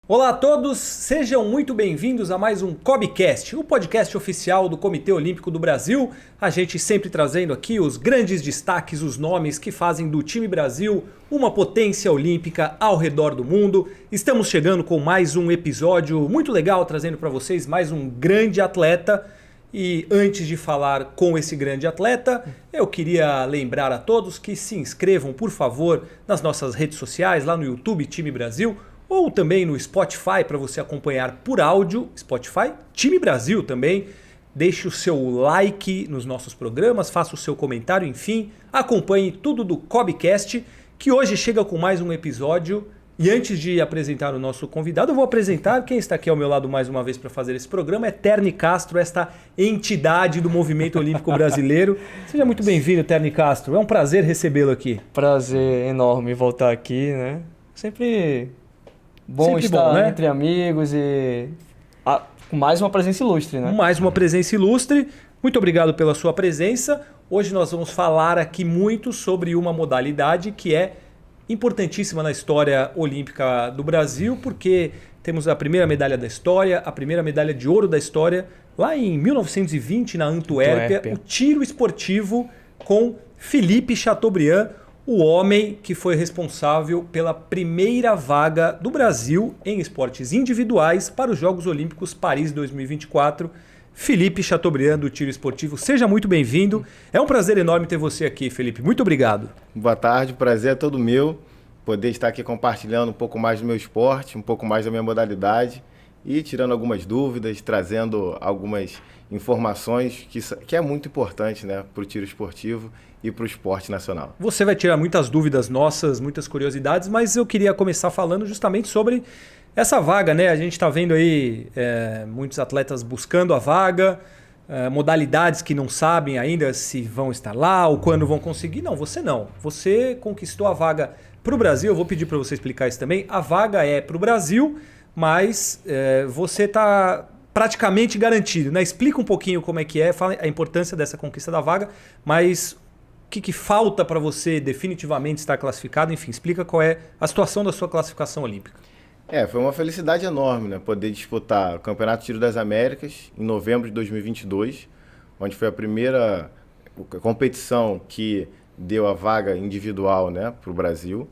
Olá a todos, sejam muito bem-vindos a mais um COBcast, o podcast oficial do Comitê Olímpico do Brasil. A gente sempre trazendo aqui os grandes destaques, os nomes que fazem do time Brasil uma potência olímpica ao redor do mundo. Estamos chegando com mais um episódio muito legal, trazendo para vocês mais um grande atleta. E antes de falar com esse grande atleta, eu queria lembrar a todos que se inscrevam, por favor, nas nossas redes sociais, lá no YouTube Time Brasil, ou também no Spotify para você acompanhar por áudio, Spotify, Time Brasil também. Deixe o seu like nos nossos programas, faça o seu comentário, enfim, acompanhe tudo do COBcast, que hoje chega com mais um episódio. E antes de apresentar o nosso convidado, eu vou apresentar quem está aqui ao meu lado mais uma vez para fazer esse programa, é Terni Castro, esta entidade do movimento olímpico brasileiro. Seja muito bem-vindo, Terni Castro, é um prazer recebê-lo aqui. Prazer enorme voltar aqui, né? Sempre Sempre estar bom, né? entre amigos e com mais uma presença ilustre, né? Mais uma presença ilustre. Muito obrigado pela sua presença. Hoje nós vamos falar aqui muito sobre uma modalidade que é importantíssima na história olímpica do Brasil, porque temos a primeira medalha da história, a primeira medalha de ouro da história, lá em 1920, na Antuérpia, o tiro esportivo com Philippe Chateaubriand, o homem que foi responsável pela primeira vaga do Brasil em esportes individuais para os Jogos Olímpicos Paris 2024. Philippe Chateaubriand, do tiro esportivo, seja muito bem-vindo. É um prazer enorme ter você aqui, Felipe. Muito obrigado. Boa tarde, o prazer é todo meu. Poder estar aqui compartilhando um pouco mais do meu esporte, um pouco mais da minha modalidade e tirando algumas dúvidas, trazendo algumas informações que é muito importante, né, para o tiro esportivo e para o esporte nacional. Você vai tirar muitas dúvidas nossas, muitas curiosidades, mas eu queria começar falando justamente sobre essa vaga, né? A gente está vendo aí muitos atletas buscando a vaga, modalidades que não sabem ainda se vão estar lá ou quando vão conseguir. Não, você não. Você conquistou a vaga para o Brasil. Eu vou pedir para você explicar isso também. A vaga é para o Brasil, mas você está praticamente garantido, né? Explica um pouquinho como é que é, fala a importância dessa conquista da vaga, mas o que falta para você definitivamente estar classificado? Enfim, explica qual é a situação da sua classificação olímpica. Foi uma felicidade enorme, né, poder disputar o Campeonato Tiro das Américas em novembro de 2022, onde foi a primeira competição que deu a vaga individual, né, para o Brasil.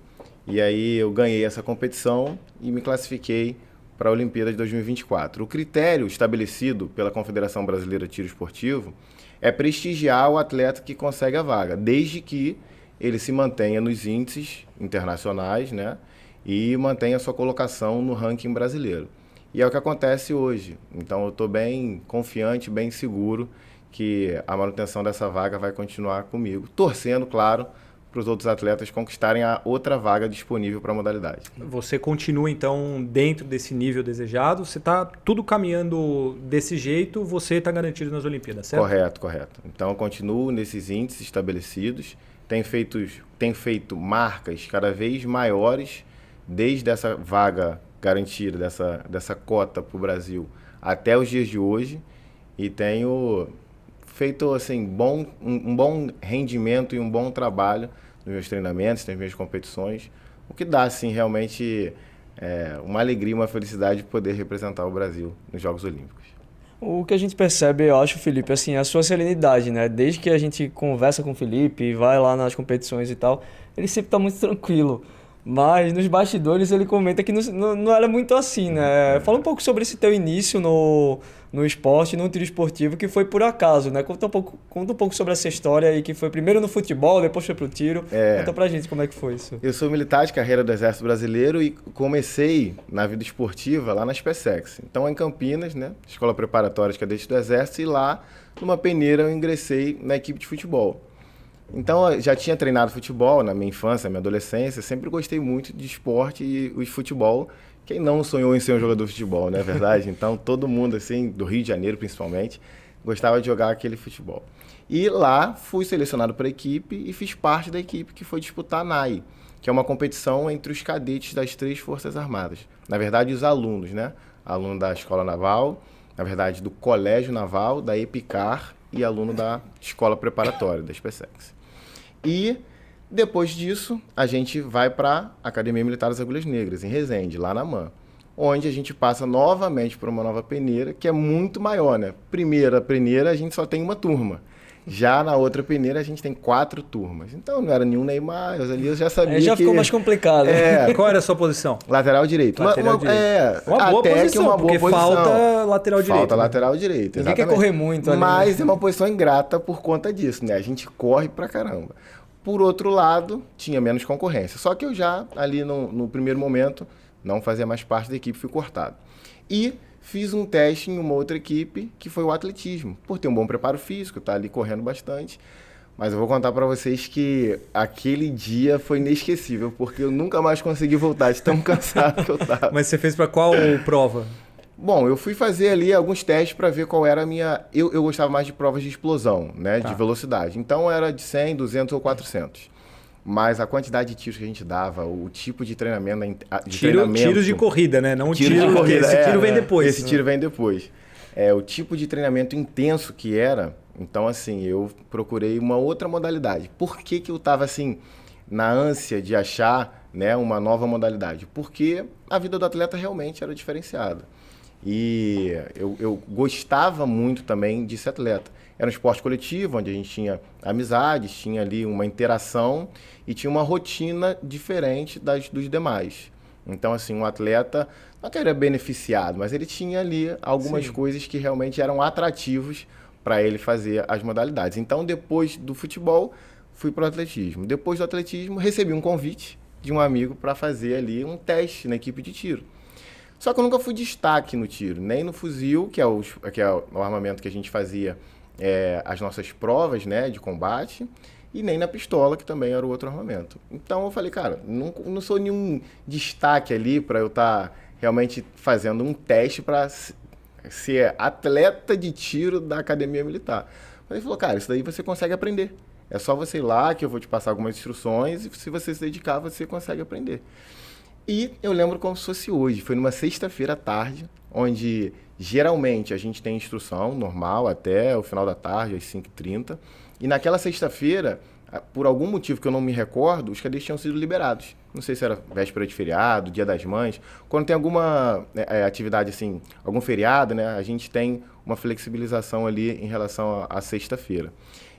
E aí eu ganhei essa competição e me classifiquei para a Olimpíada de 2024. O critério estabelecido pela Confederação Brasileira de Tiro Esportivo é prestigiar o atleta que consegue a vaga, desde que ele se mantenha nos índices internacionais, né, e mantenha sua colocação no ranking brasileiro. E é o que acontece hoje. Então eu estou bem confiante, bem seguro que a manutenção dessa vaga vai continuar comigo, torcendo, claro, para os outros atletas conquistarem a outra vaga disponível para a modalidade. Você continua, então, dentro desse nível desejado, você está tudo caminhando desse jeito, você está garantido nas Olimpíadas, certo? Correto. Então eu continuo nesses índices estabelecidos, tenho feito marcas cada vez maiores, desde essa vaga garantida, dessa cota para o Brasil até os dias de hoje, e tenho feito assim, um bom rendimento e um bom trabalho nos meus treinamentos, nas minhas competições, o que dá assim, realmente uma alegria, uma felicidade de poder representar o Brasil nos Jogos Olímpicos. O que a gente percebe, eu acho, Felipe, assim, a sua serenidade, né? Desde que a gente conversa com o Felipe e vai lá nas competições e tal, ele sempre está muito tranquilo. Mas nos bastidores ele comenta que não era muito assim, né? Fala um pouco sobre esse teu início no esporte, no tiro esportivo, que foi por acaso, né? Conta um pouco sobre essa história aí, que foi primeiro no futebol, depois foi pro tiro. Conta pra gente como é que foi isso. Eu sou militar de carreira do Exército Brasileiro e comecei na vida esportiva lá na SpaceX. Então, em Campinas, né? Escola Preparatória de Cadetes do Exército, e lá, numa peneira, eu ingressei na equipe de futebol. Então, eu já tinha treinado futebol na minha infância, na minha adolescência, sempre gostei muito de esporte e o futebol. Quem não sonhou em ser um jogador de futebol, não é verdade? Então, todo mundo, assim, do Rio de Janeiro principalmente, gostava de jogar aquele futebol. E lá, fui selecionado para a equipe e fiz parte da equipe que foi disputar a NAI, que é uma competição entre os cadetes das 3 Forças Armadas. Na verdade, os alunos, né? Aluno da Escola Naval, na verdade, do Colégio Naval, da EPICAR e aluno da Escola Preparatória, da SpaceX. E depois disso, a gente vai para a Academia Militar das Agulhas Negras, em Resende, lá na AMAN, onde a gente passa novamente por uma nova peneira, que é muito maior, né? Primeira peneira, a gente só tem uma turma. Já na outra peneira, a gente tem 4 turmas. Então, não era nenhum Neymar, ali eu já sabia já que... ficou mais complicado. Qual era a sua posição? Lateral direito. Lateral direito. Uma boa até posição, que uma boa porque posição. falta lateral direito. Falta né? lateral direito, Ninguém quer exatamente. correr muito ali. Mas é uma posição ingrata por conta disso, né? A gente corre pra caramba. Por outro lado, tinha menos concorrência. Só que eu já, ali no primeiro momento, não fazia mais parte da equipe, fui cortado. E fiz um teste em uma outra equipe, que foi o atletismo. Por ter um bom preparo físico, tá ali correndo bastante. Mas eu vou contar para vocês que aquele dia foi inesquecível, porque eu nunca mais consegui voltar de tão cansado que eu tava. Mas você fez para qual prova? Bom, eu fui fazer ali alguns testes para ver qual era a minha... Eu gostava mais de provas de explosão, né? De velocidade. Então era de 100, 200 ou 400. Mas a quantidade de tiros que a gente dava, o tipo de treinamento... Tiros de corrida, né? Não tiro de corrida. Esse tiro vem depois. Esse tiro vem depois. O tipo de treinamento intenso que era... Então, assim, eu procurei uma outra modalidade. Por que que eu estava, assim, na ânsia de achar, né, uma nova modalidade? Porque a vida do atleta realmente era diferenciada. E eu gostava muito também de ser atleta. Era um esporte coletivo, onde a gente tinha amizades, tinha ali uma interação e tinha uma rotina diferente dos demais. Então, assim, um atleta não que era beneficiado, mas ele tinha ali algumas coisas que realmente eram atrativos para ele fazer as modalidades. Então, depois do futebol, fui para o atletismo. Depois do atletismo, recebi um convite de um amigo para fazer ali um teste na equipe de tiro. Só que eu nunca fui destaque no tiro, nem no fuzil, que é o armamento que a gente fazia as nossas provas, né, de combate, e nem na pistola, que também era o outro armamento. Então eu falei, cara, não sou nenhum destaque ali para eu estar realmente fazendo um teste para ser atleta de tiro da academia militar. Mas ele falou, cara, isso daí você consegue aprender. É só você ir lá que eu vou te passar algumas instruções e se você se dedicar, você consegue aprender. E eu lembro como se fosse hoje, foi numa sexta-feira à tarde, onde geralmente a gente tem instrução normal até o final da tarde, às 5h30. E naquela sexta-feira, por algum motivo que eu não me recordo, os cadetes tinham sido liberados. Não sei se era véspera de feriado, Dia das Mães. Quando tem alguma atividade assim, algum feriado, né, a gente tem uma flexibilização ali em relação à sexta-feira.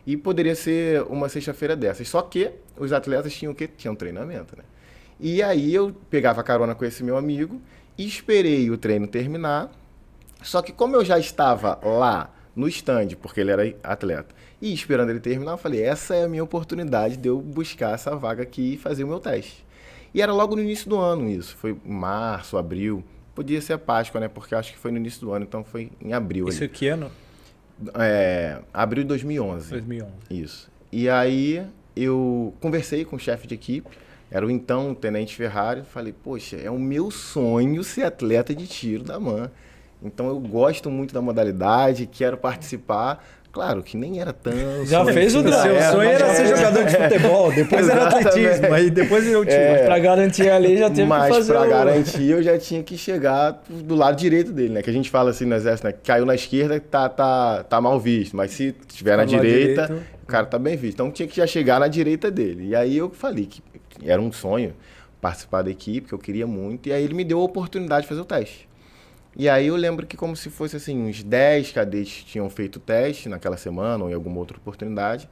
E poderia ser uma sexta-feira dessas. Só que os atletas tinham o quê? Tinham treinamento, né? E aí eu pegava carona com esse meu amigo e esperei o treino terminar. Só que como eu já estava lá no stand, porque ele era atleta, e esperando ele terminar, eu falei, essa é a minha oportunidade de eu buscar essa vaga aqui e fazer o meu teste. E era logo no início do ano isso, foi março, abril, podia ser a Páscoa, né, porque eu acho que foi no início do ano, então foi em abril. Isso que ano? Abril de 2011. 2011. Isso. E aí eu conversei com o chefe de equipe, era o então Tenente Ferrari, falei, poxa, é o meu sonho ser atleta de tiro da MAN. Então eu gosto muito da modalidade, quero participar. Claro que nem era tão... Já fez o seu sonho era ser jogador de futebol, depois era atletismo, aí depois virou tiro. Mas pra garantir ali já teve que fazer. Mas pra garantir eu já tinha que chegar do lado direito dele, né? Que a gente fala assim no exército, né? Caiu na esquerda, tá mal visto. Mas se estiver na direita, o cara tá bem visto. Então tinha que já chegar na direita dele. E aí eu falei que era um sonho participar da equipe, que eu queria muito. E aí ele me deu a oportunidade de fazer o teste. E aí eu lembro que como se fosse assim, uns 10 cadetes tinham feito o teste naquela semana ou em alguma outra oportunidade,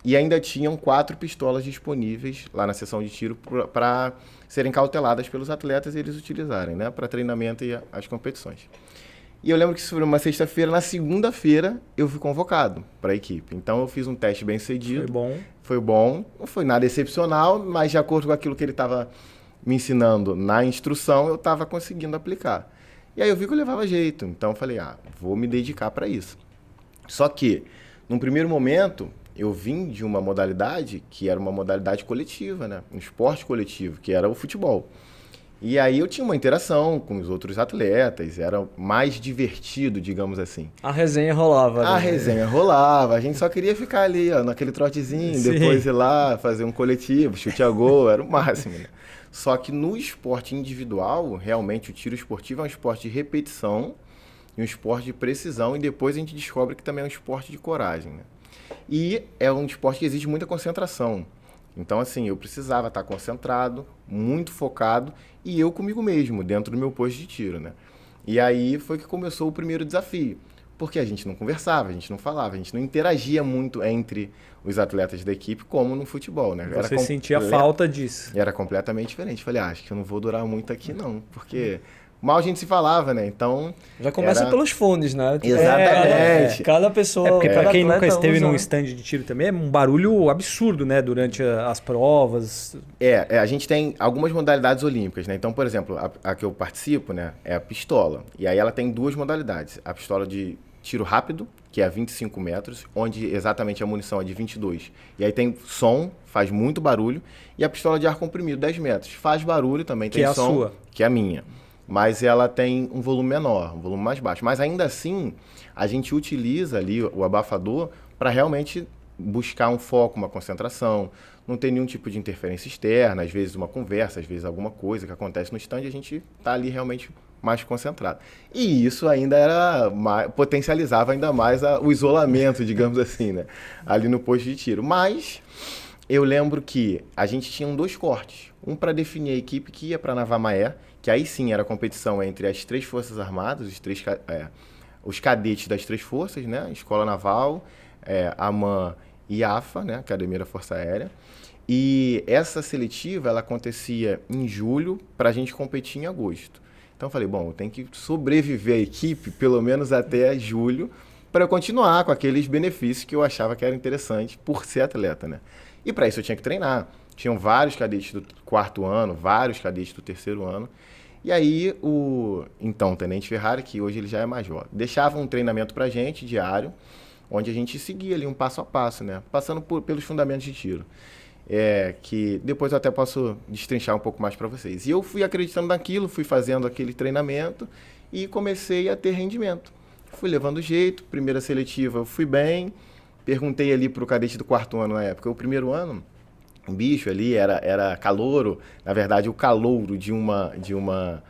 e ainda tinham 4 pistolas disponíveis lá na sessão de tiro para serem cauteladas pelos atletas e eles utilizarem, né, para treinamento e as competições. E eu lembro que isso foi uma sexta-feira, na segunda-feira eu fui convocado para a equipe. Então eu fiz um teste bem cedido. Foi bom. Foi bom, não foi nada excepcional, mas de acordo com aquilo que ele estava me ensinando na instrução, eu estava conseguindo aplicar. E aí eu vi que eu levava jeito, então eu falei, vou me dedicar para isso. Só que, num primeiro momento, eu vim de uma modalidade que era uma modalidade coletiva, né? Um esporte coletivo, que era o futebol. E aí eu tinha uma interação com os outros atletas, era mais divertido, digamos assim. A resenha rolava. A resenha rolava, a gente só queria ficar ali, ó, naquele trotezinho, depois ir lá fazer um coletivo, chute a gol, era o máximo, né? Só que no esporte individual, realmente o tiro esportivo é um esporte de repetição e um esporte de precisão, e depois a gente descobre que também é um esporte de coragem, né? E é um esporte que exige muita concentração. Então, assim, eu precisava estar concentrado, muito focado, e eu comigo mesmo, dentro do meu posto de tiro, né? E aí foi que começou o primeiro desafio, porque a gente não conversava, a gente não falava, a gente não interagia muito entre os atletas da equipe como no futebol, né? Você sentia falta disso. Era completamente diferente. Falei, acho que eu não vou durar muito aqui não, porque mal a gente se falava, né? Então... Já começa pelos fones, né? Exatamente. Cada pessoa... Porque para quem nunca esteve usa, num stand de tiro também, é um barulho absurdo, né? Durante as provas. A gente tem algumas modalidades olímpicas, né? Então, por exemplo, a que eu participo, né, é a pistola. E aí ela tem duas modalidades. A pistola de tiro rápido, que é a 25 metros, onde exatamente a munição é de 22. E aí tem som, faz muito barulho. E a pistola de ar comprimido, 10 metros, faz barulho também, tem som. Que é a sua. Que é a minha. Mas ela tem um volume menor, um volume mais baixo. Mas ainda assim, a gente utiliza ali o abafador para realmente buscar um foco, uma concentração, não tem nenhum tipo de interferência externa, às vezes uma conversa, às vezes alguma coisa que acontece no stand, a gente está ali realmente mais concentrado. E isso ainda potencializava ainda mais o isolamento, digamos assim, né? Ali no posto de tiro. Mas eu lembro que a gente tinha 2 cortes. Um para definir a equipe que ia para Navamaé, que aí sim era a competição entre as 3 Forças Armadas, os cadetes das 3 forças, né? Escola Naval, AMAN e AFA, né? Academia da Força Aérea. E essa seletiva ela acontecia em julho para a gente competir em agosto. Então eu falei, bom, eu tenho que sobreviver a equipe pelo menos até julho para eu continuar com aqueles benefícios que eu achava que era interessante por ser atleta, né? E para isso eu tinha que treinar. Tinham vários cadetes do 4º ano, vários cadetes do 3º ano. E aí o Tenente Ferrari, que hoje ele já é major, deixava um treinamento para a gente diário, onde a gente seguia ali um passo a passo, né? Passando pelos fundamentos de tiro. Que depois eu até posso destrinchar um pouco mais para vocês. E eu fui acreditando naquilo, fui fazendo aquele treinamento e comecei a ter rendimento. Fui levando jeito, primeira seletiva eu fui bem, perguntei ali para o cadete do 4º ano na época. O 1º ano, o bicho ali era calouro, na verdade o calouro de uma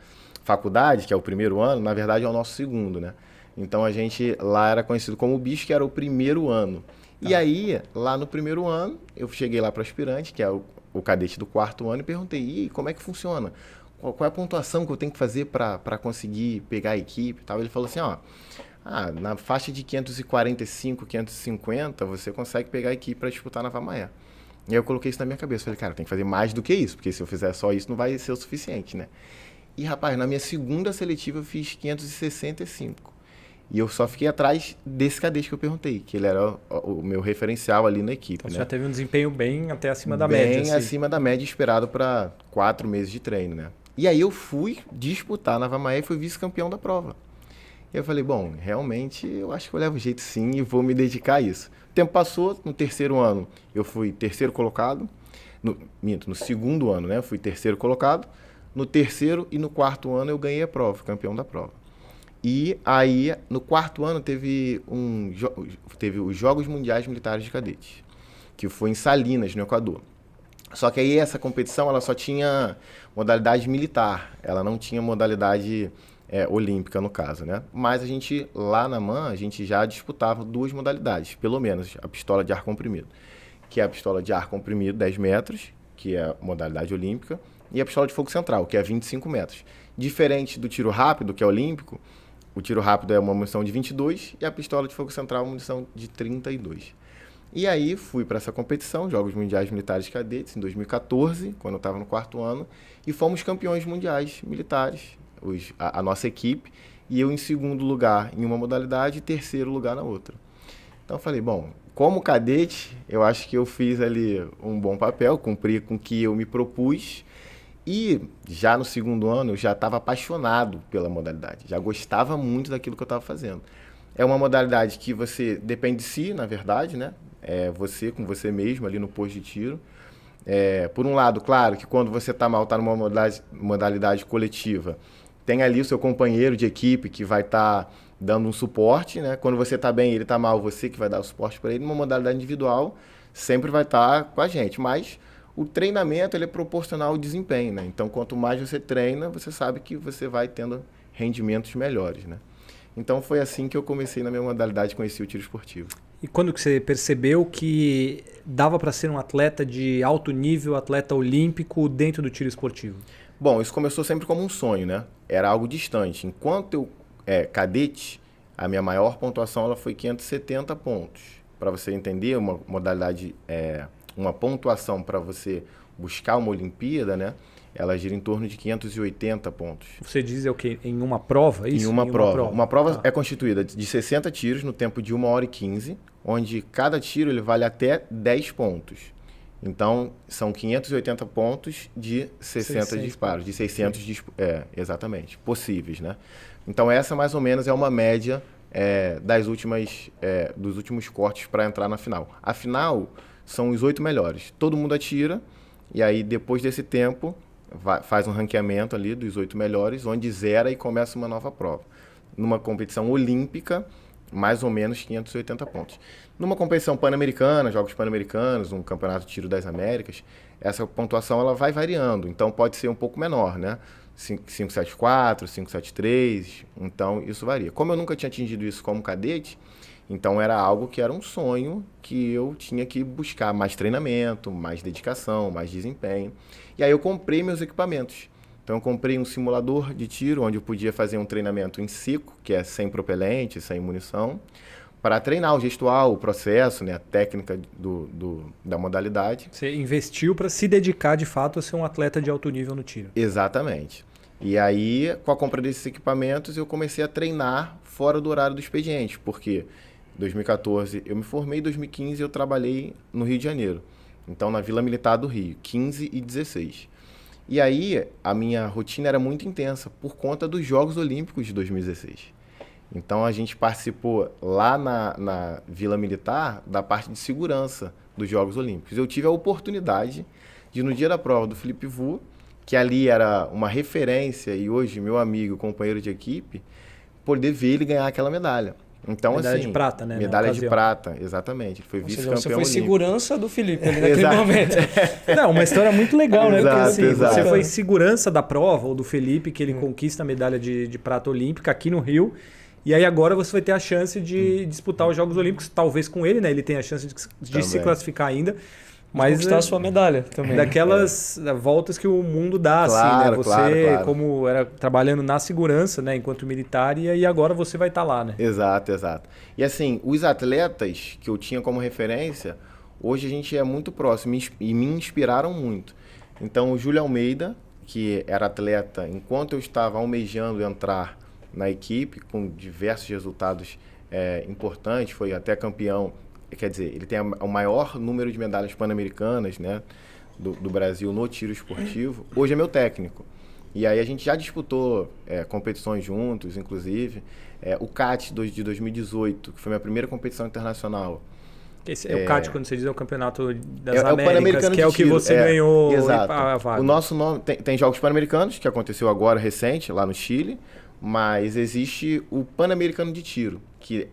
faculdade, que é o 1º ano, na verdade é o nosso 2º, né? Então a gente lá era conhecido como o bicho, que era o 1º ano. E aí, lá no 1º ano, eu cheguei lá para o aspirante, que é o cadete do 4º ano, e perguntei, e como é que funciona? Qual é a pontuação que eu tenho que fazer para conseguir pegar a equipe e tal? Ele falou assim, na faixa de 545, 550, você consegue pegar a equipe para disputar na Navamaé. E aí eu coloquei isso na minha cabeça, falei, cara, tem que fazer mais do que isso, porque se eu fizer só isso não vai ser o suficiente, né? E, rapaz, na minha segunda seletiva eu fiz 565. E eu só fiquei atrás desse cadete que eu perguntei, que ele era o meu referencial ali na equipe. Então né? você já teve um desempenho bem até acima da média. Bem acima da média, esperado para 4 meses de treino, né? E aí eu fui disputar na Navamaé e fui vice-campeão da prova. E eu falei, bom, realmente eu acho que eu levo jeito sim e vou me dedicar a isso. O tempo passou, no 3º ano eu fui 3º colocado, no 2º ano, né? Eu fui 3º colocado, no 3º e no 4º ano eu ganhei a prova, campeão da prova. E aí, no 4º ano, teve os Jogos Mundiais Militares de Cadetes, que foi em Salinas, no Equador. Só que aí essa competição ela só tinha modalidade militar, ela não tinha modalidade olímpica, no caso, né? Mas a gente, lá na MAN, a gente já disputava 2 modalidades, pelo menos, a pistola de ar comprimido, que é a pistola de ar comprimido, 10 metros, que é a modalidade olímpica, e a pistola de fogo central, que é 25 metros. Diferente do tiro rápido, que é olímpico, o tiro rápido é uma munição de 22 e a pistola de fogo central é uma munição de 32. E aí fui para essa competição, Jogos Mundiais Militares de Cadetes, em 2014, quando eu estava no 4º ano, e fomos campeões mundiais militares, a nossa equipe, e eu em 2º lugar em uma modalidade e 3º lugar na outra. Então eu falei, bom, como cadete, eu acho que eu fiz ali um bom papel, cumpri com o que eu me propus. E já no 2º ano eu já estava apaixonado pela modalidade, já gostava muito daquilo que eu estava fazendo. É uma modalidade que você depende de si, na verdade, né? É você com você mesmo ali no posto de tiro. Por um lado, claro que quando você está mal, está numa modalidade coletiva, tem ali o seu companheiro de equipe que vai estar dando um suporte, né? Quando você está bem, ele está mal, você que vai dar o suporte para ele. Numa modalidade individual, sempre vai estar com a gente, mas o treinamento ele é proporcional ao desempenho, né? Então, quanto mais você treina, você sabe que você vai tendo rendimentos melhores, né? Então, foi assim que eu comecei na minha modalidade, conheci o tiro esportivo. E quando que você percebeu que dava para ser um atleta de alto nível, atleta olímpico dentro do tiro esportivo? Bom, isso começou sempre como um sonho, né? Era algo distante. Enquanto eu cadete, a minha maior pontuação ela foi 570 pontos. Para você entender, uma modalidade, uma pontuação para você buscar uma Olimpíada, né? Ela gira em torno de 580 pontos. Você diz o quê? Em uma prova? Isso? Em uma prova. Uma prova Tá. é constituída de 60 tiros no tempo de 1h15, onde cada tiro ele vale até 10 pontos. Então, são 580 pontos de 60 disparos, de 600, exatamente, possíveis, né? Então, essa mais ou menos é uma média dos últimos cortes para entrar na final. A final são os 8 melhores. Todo mundo atira, e aí, depois desse tempo, faz um ranqueamento ali dos 8 melhores, onde zera e começa uma nova prova. Numa competição olímpica, mais ou menos 580 pontos. Numa competição pan-americana, Jogos Pan-Americanos, um campeonato de tiro das Américas, essa pontuação ela vai variando, então pode ser um pouco menor, né? 574, 573, então isso varia. Como eu nunca tinha atingido isso como cadete, então era algo que era um sonho que eu tinha que buscar mais treinamento, mais dedicação, mais desempenho. E aí eu comprei meus equipamentos. Então eu comprei um simulador de tiro, onde eu podia fazer um treinamento em seco, que é sem propelente, sem munição, para treinar o gestual, o processo, né, a técnica da modalidade. Você investiu para se dedicar de fato a ser um atleta de alto nível no tiro. Exatamente. E aí, com a compra desses equipamentos, eu comecei a treinar fora do horário do expediente, porque em 2014 eu me formei, em 2015 eu trabalhei no Rio de Janeiro. Então, na Vila Militar do Rio, 15 e 16. E aí, a minha rotina era muito intensa por conta dos Jogos Olímpicos de 2016. Então, a gente participou lá na Vila Militar da parte de segurança dos Jogos Olímpicos. Eu tive a oportunidade de, no dia da prova do Felipe Vu, que ali era uma referência e hoje meu amigo, companheiro de equipe, poder ver ele ganhar aquela medalha. Então, medalha assim, de prata, né? Medalha de prata, exatamente. Ele foi vice-campeão Você foi olímpico. segurança do Felipe ali naquele momento. Não, uma história muito legal, né? Porque assim, Exato. você foi segurança da prova, ou do Felipe, que ele conquista a medalha de prata olímpica aqui no Rio. E aí agora você vai ter a chance de disputar os Jogos Olímpicos, talvez com ele, né? Ele tem a chance de se classificar ainda. Mas conquistar a sua medalha também. Daquelas voltas que o mundo dá, Claro, assim, né? Você, claro. como era trabalhando na segurança, né? Enquanto militar, e agora você vai estar lá, né? Exato. E assim, os atletas que eu tinha como referência, hoje a gente é muito próximo e me inspiraram muito. Então, o Júlio Almeida, que era atleta enquanto eu estava almejando entrar na equipe, com diversos resultados importantes, foi até campeão. Quer dizer, ele tem o maior número de medalhas pan-americanas, né, do Brasil no tiro esportivo. Hoje é meu técnico. E aí a gente já disputou competições juntos, inclusive. O CAT de 2018, que foi minha primeira competição internacional. Esse o CAT, quando você diz, é o Campeonato das o Américas, Pan-Americano que é de o que tiro. você ganhou Exato. a vaga. O nosso nome tem Jogos Pan-Americanos, que aconteceu agora, recente, lá no Chile. Mas existe o Pan-Americano de Tiro, que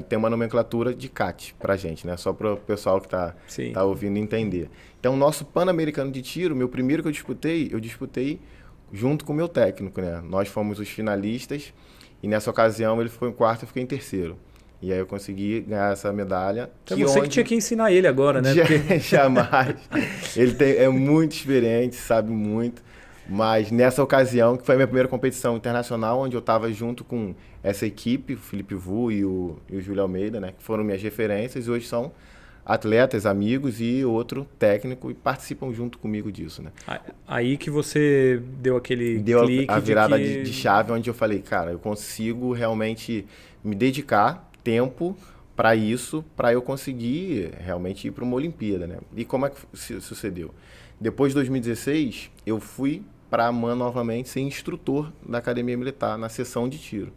tem uma nomenclatura de CAT pra gente, né? Só para o pessoal que tá ouvindo entender. Então, o nosso Pan-Americano de Tiro, meu primeiro que eu disputei junto com o meu técnico, né? Nós fomos os finalistas e nessa ocasião ele ficou em quarto e eu fiquei em terceiro. E aí eu consegui ganhar essa medalha. Então você que tinha que ensinar ele agora, né? Jamais. Ele é muito experiente, sabe muito. Mas nessa ocasião, que foi a minha primeira competição internacional, onde eu estava junto com essa equipe, o Felipe Vu e o Júlio Almeida, né, que foram minhas referências, e hoje são atletas, amigos e outro técnico, e participam junto comigo disso. Né? Aí que você deu aquele clique a virada de chave, onde eu falei, cara, eu consigo realmente me dedicar tempo para isso, para eu conseguir realmente ir para uma Olimpíada. Né? E como é que sucedeu? Depois de 2016, eu fui para a AMAN novamente ser instrutor da Academia Militar na seção de tiro.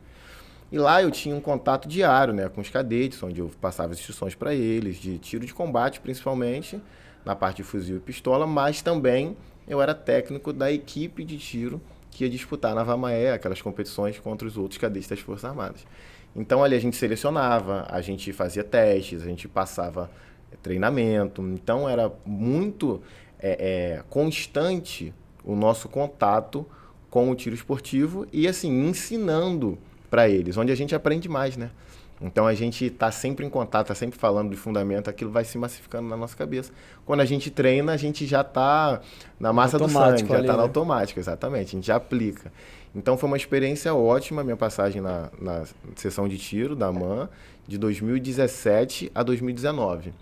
E lá eu tinha um contato diário, né, com os cadetes, onde eu passava instruções para eles, de tiro de combate principalmente, na parte de fuzil e pistola, mas também eu era técnico da equipe de tiro que ia disputar na Vamaé, aquelas competições contra os outros cadetes das Forças Armadas. Então ali a gente selecionava, a gente fazia testes, a gente passava treinamento, então era muito constante o nosso contato com o tiro esportivo e, assim, ensinando para eles, onde a gente aprende mais, né? Então a gente está sempre em contato, está sempre falando de fundamento, aquilo vai se massificando na nossa cabeça. Quando a gente treina, a gente já está na massa do sangue, já está no automático, exatamente, a gente já aplica. Então foi uma experiência ótima a minha passagem na sessão de tiro da AMAN, de 2017 a 2019.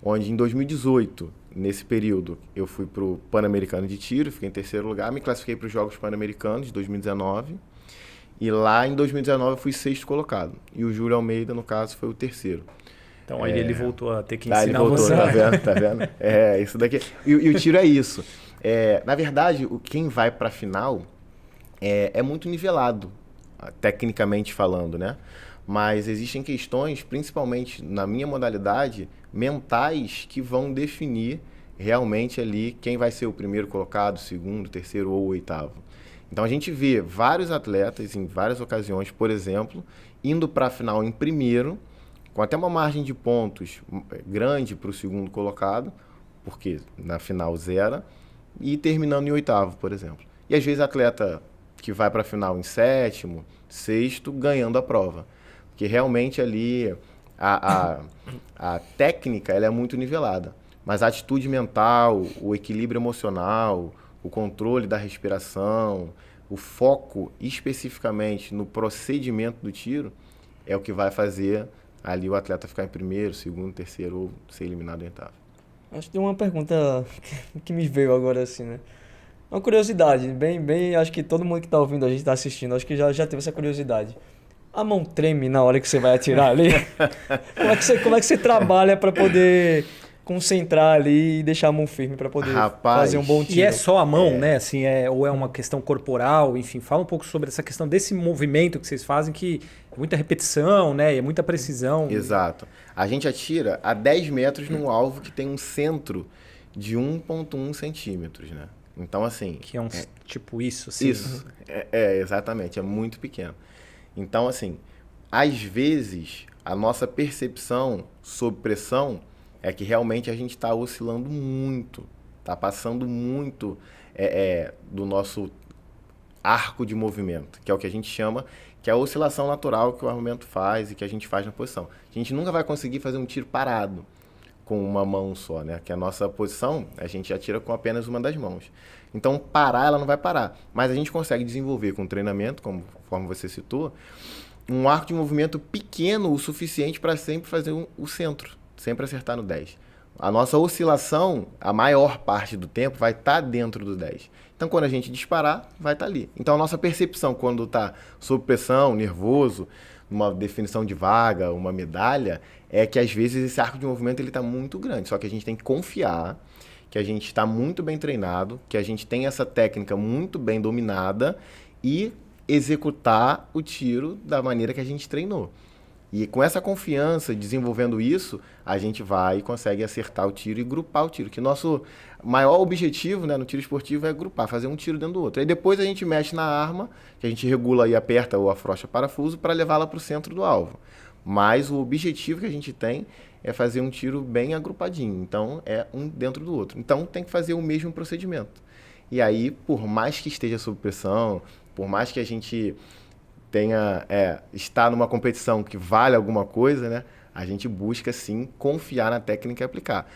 Onde em 2018, nesse período, eu fui para o Pan-Americano de Tiro, fiquei em terceiro lugar, me classifiquei para os Jogos Pan-Americanos de 2019. E lá em 2019 eu fui sexto colocado. E o Júlio Almeida, no caso, foi o terceiro. Então aí ele voltou a ter que ensinar ele voltou, você. Tá vendo? É, isso daqui. E o tiro é isso. Na verdade, quem vai para a final é muito nivelado, tecnicamente falando, né? Mas existem questões, principalmente na minha modalidade, mentais, que vão definir realmente ali quem vai ser o primeiro colocado, segundo, terceiro ou oitavo. Então a gente vê vários atletas em várias ocasiões, por exemplo, indo para a final em primeiro, com até uma margem de pontos grande para o segundo colocado, porque na final zera, e terminando em oitavo, por exemplo. E às vezes atleta que vai para a final em sétimo, sexto, ganhando a prova. Porque realmente ali a técnica ela é muito nivelada. Mas a atitude mental, o equilíbrio emocional, o controle da respiração, o foco especificamente no procedimento do tiro é o que vai fazer ali o atleta ficar em primeiro, segundo, terceiro ou ser eliminado em oitavo. Acho que tem uma pergunta que me veio agora assim, né? Uma curiosidade, bem, acho que todo mundo que está ouvindo a gente está assistindo, acho que já teve essa curiosidade. A mão treme na hora que você vai atirar ali? Como é que você trabalha para poder concentrar ali e deixar a mão firme para poder fazer um bom tiro? E é só a mão, né? Assim, ou é uma questão corporal, enfim, fala um pouco sobre essa questão desse movimento que vocês fazem, que é muita repetição, né? E é muita precisão. Exato. A gente atira a 10 metros num alvo que tem um centro de 1,1 centímetros, né? Então, assim... Que é tipo isso, assim. Isso, exatamente, é muito pequeno. Então, assim, às vezes, a nossa percepção sob pressão é que realmente a gente está oscilando muito, está passando muito do nosso arco de movimento, que é o que a gente chama, que é a oscilação natural que o armamento faz e que a gente faz na posição. A gente nunca vai conseguir fazer um tiro parado com uma mão só, né? Que a nossa posição, a gente atira com apenas uma das mãos. Então, parar, ela não vai parar. Mas a gente consegue desenvolver com treinamento, conforme você citou, um arco de movimento pequeno o suficiente para sempre fazer o centro, sempre acertar no 10. A nossa oscilação, a maior parte do tempo, vai estar dentro do 10. Então, quando a gente disparar, vai estar ali. Então, a nossa percepção, quando está sob pressão, nervoso, numa definição de vaga, uma medalha, é que, às vezes, esse arco de movimento está muito grande. Só que a gente tem que confiar que a gente está muito bem treinado, que a gente tem essa técnica muito bem dominada e executar o tiro da maneira que a gente treinou. E com essa confiança, desenvolvendo isso, a gente vai e consegue acertar o tiro e grupar o tiro. Que nosso maior objetivo, né, no tiro esportivo é grupar, fazer um tiro dentro do outro. Aí depois a gente mexe na arma, que a gente regula e aperta ou afrouxa parafuso para levá-la para o centro do alvo. Mas o objetivo que a gente tem é fazer um tiro bem agrupadinho. Então, é um dentro do outro. Então, tem que fazer o mesmo procedimento. E aí, por mais que esteja sob pressão, por mais que a gente está numa competição que vale alguma coisa, né? A gente busca, sim, confiar na técnica e aplicar.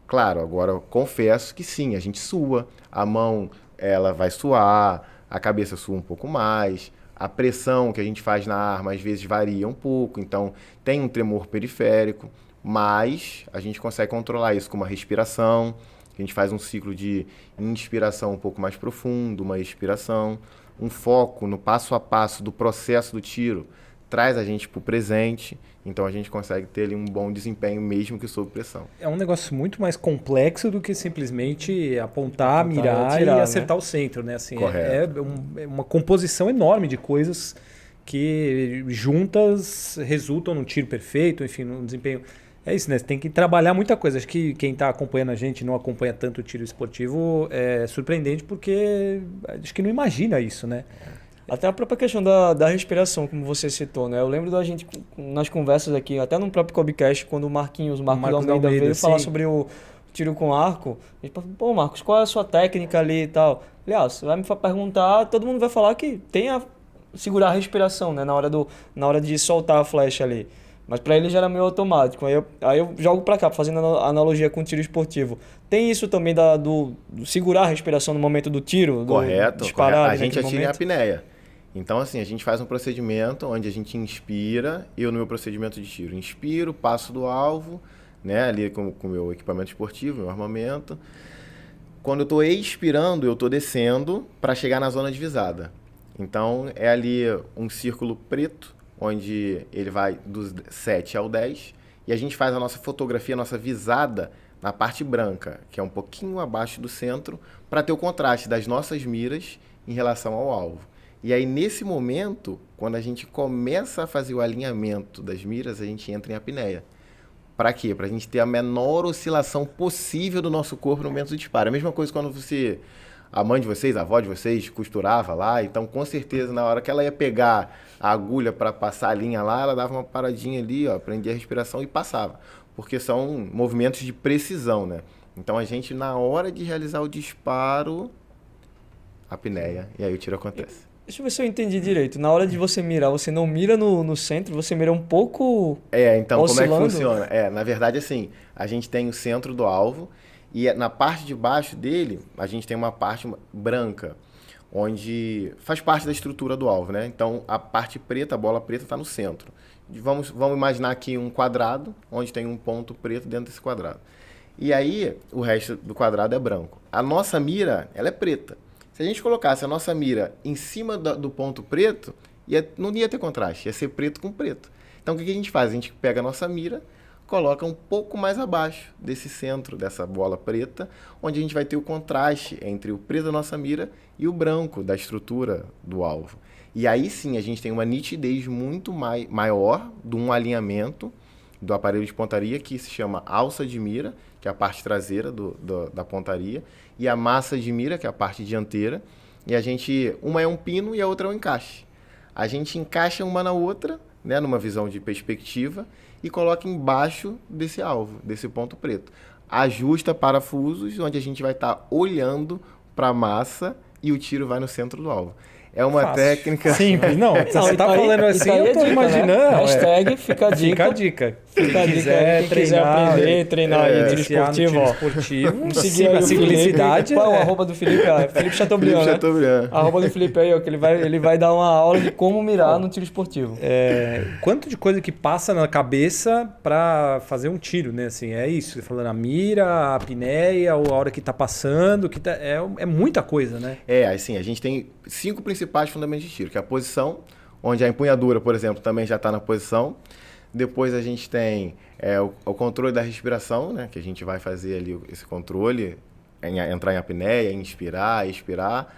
Claro, agora eu confesso que sim, a gente sua, a mão ela vai suar, a cabeça sua um pouco mais, a pressão que a gente faz na arma às vezes varia um pouco, então tem um tremor periférico, mas a gente consegue controlar isso com uma respiração, a gente faz um ciclo de inspiração um pouco mais profundo, uma expiração, um foco no passo a passo do processo do tiro, traz a gente para o presente, então a gente consegue ter ali um bom desempenho mesmo que sob pressão. É um negócio muito mais complexo do que simplesmente apontar mirar atirar, e acertar o centro, né? Assim, correto. É uma composição enorme de coisas que juntas resultam num tiro perfeito, enfim, num desempenho. É isso, né? Você tem que trabalhar muita coisa. Acho que quem está acompanhando a gente não acompanha tanto o tiro esportivo é surpreendente porque acho que não imagina isso, né? Até a própria questão da respiração, como você citou, né? Eu lembro da gente nas conversas aqui, até no próprio Cobcast, quando o Marcos Almeida veio falar sobre o tiro com arco. A gente falou, pô, Marcos, qual é a sua técnica ali e tal? Aliás, você vai me perguntar, todo mundo vai falar que tem a segurar a respiração, né? Na hora de soltar a flecha ali. Mas para ele já era meio automático. Aí eu jogo para cá, fazendo analogia com o tiro esportivo. Tem isso também do segurar a respiração no momento do tiro? Correto. Disparar A gente atira em momento? apneia. Então, assim, a gente faz um procedimento onde a gente inspira, eu no meu procedimento de tiro, inspiro, passo do alvo, né, ali com o meu equipamento esportivo, meu armamento. Quando eu estou expirando, eu estou descendo para chegar na zona de visada. Então, é ali um círculo preto, onde ele vai dos 7 ao 10, e a gente faz a nossa fotografia, a nossa visada na parte branca, que é um pouquinho abaixo do centro, para ter o contraste das nossas miras em relação ao alvo. E aí, nesse momento, quando a gente começa a fazer o alinhamento das miras, a gente entra em apneia. Para quê? Para a gente ter a menor oscilação possível do nosso corpo no momento do disparo. A mesma coisa quando a mãe de vocês, a avó de vocês, costurava lá. Então, com certeza, na hora que ela ia pegar a agulha para passar a linha lá, ela dava uma paradinha ali, ó, prendia a respiração e passava. Porque são movimentos de precisão, né? Então, a gente, na hora de realizar o disparo, apneia. E aí o tiro acontece. Deixa eu ver se eu entendi direito. Na hora de você mirar, você não mira no centro, você mira um pouco Então, oscilando? como é que funciona? Na verdade, assim, a gente tem o centro do alvo e na parte de baixo dele, a gente tem uma parte branca, onde faz parte da estrutura do alvo, né? Então, a parte preta, a bola preta, está no centro. Vamos imaginar aqui um quadrado, onde tem um ponto preto dentro desse quadrado. E aí, o resto do quadrado é branco. A nossa mira, ela é preta. Se a gente colocasse a nossa mira em cima do ponto preto, não ia ter contraste, ia ser preto com preto. Então, o que a gente faz? A gente pega a nossa mira, coloca um pouco mais abaixo desse centro, dessa bola preta, onde a gente vai ter o contraste entre o preto da nossa mira e o branco da estrutura do alvo. E aí sim, a gente tem uma nitidez muito maior de um alinhamento do aparelho de pontaria, que se chama alça de mira, que é a parte traseira da pontaria, e a massa de mira, que é a parte dianteira. E uma é um pino e a outra é um encaixe. A gente encaixa uma na outra, né, numa visão de perspectiva, e coloca embaixo desse alvo, desse ponto preto. Ajusta parafusos, onde a gente vai estar olhando para a massa e o tiro vai no centro do alvo. É uma técnica... Simples, não. Você tá falando assim, eu tô imaginando. Né? Hashtag fica a dica. Fica a dica. Fica a dica. Quem quiser aprender, treinar em tiro esportivo, Vamos seguir a simplicidade. Qual é o arroba do Felipe? Felipe Chateaubriand, né? Chateaubriand. Arroba do Felipe aí, ó, que ele vai dar uma aula de como mirar no tiro esportivo. Quanto de coisa que passa na cabeça para fazer um tiro, né? Assim, é isso, você falando a mira, a apneia, ou a hora que tá passando, é muita coisa, né? Assim, a gente tem 5 principais fundamentos de tiro, que é a posição, onde a empunhadura, por exemplo, também já está na posição. Depois a gente tem o controle da respiração, né, que a gente vai fazer ali esse controle, entrar em apneia, inspirar, expirar.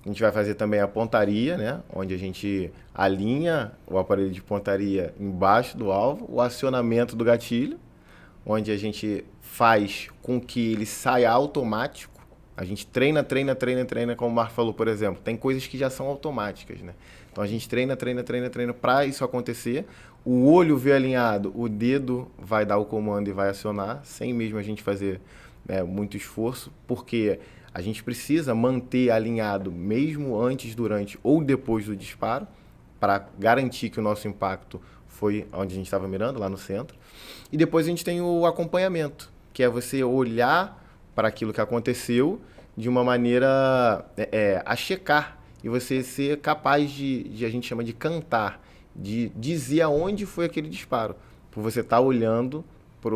A gente vai fazer também a pontaria, né, onde a gente alinha o aparelho de pontaria embaixo do alvo, o acionamento do gatilho, onde a gente faz com que ele saia automático. A gente treina, como o Marco falou, por exemplo. Tem coisas que já são automáticas, né? Então, a gente treina para isso acontecer. O olho vê alinhado, o dedo vai dar o comando e vai acionar, sem mesmo a gente fazer muito esforço, porque a gente precisa manter alinhado mesmo antes, durante ou depois do disparo, para garantir que o nosso impacto foi onde a gente estava mirando, lá no centro. E depois a gente tem o acompanhamento, que é você olhar para aquilo que aconteceu de uma maneira a checar e você ser capaz de, a gente chama de cantar, de dizer aonde foi aquele disparo, por você estar olhando para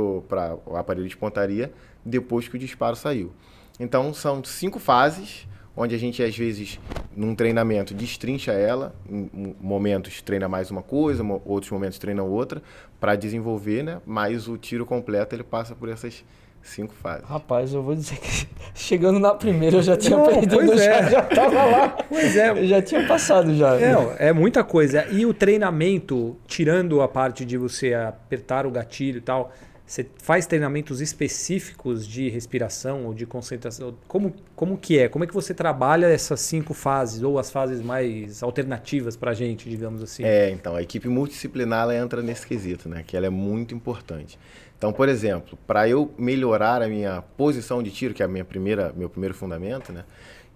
o aparelho de pontaria depois que o disparo saiu. Então, são 5 fases, onde a gente, às vezes, num treinamento, destrincha ela, em momentos treina mais uma coisa, outros momentos treina outra, para desenvolver, né? Mas o tiro completo, ele passa por essas 5 fases. Rapaz, eu vou dizer que chegando na primeira eu já tinha perdido, já tava lá. Pois é. Eu já tinha passado já. É muita coisa. E o treinamento, tirando a parte de você apertar o gatilho e tal, você faz treinamentos específicos de respiração ou de concentração? Como que é? Como é que você trabalha essas 5 fases ou as fases mais alternativas pra gente, digamos assim? Então, a equipe multidisciplinar ela entra nesse quesito, né? Que ela é muito importante. Então, por exemplo, para eu melhorar a minha posição de tiro, que é meu primeiro fundamento, né?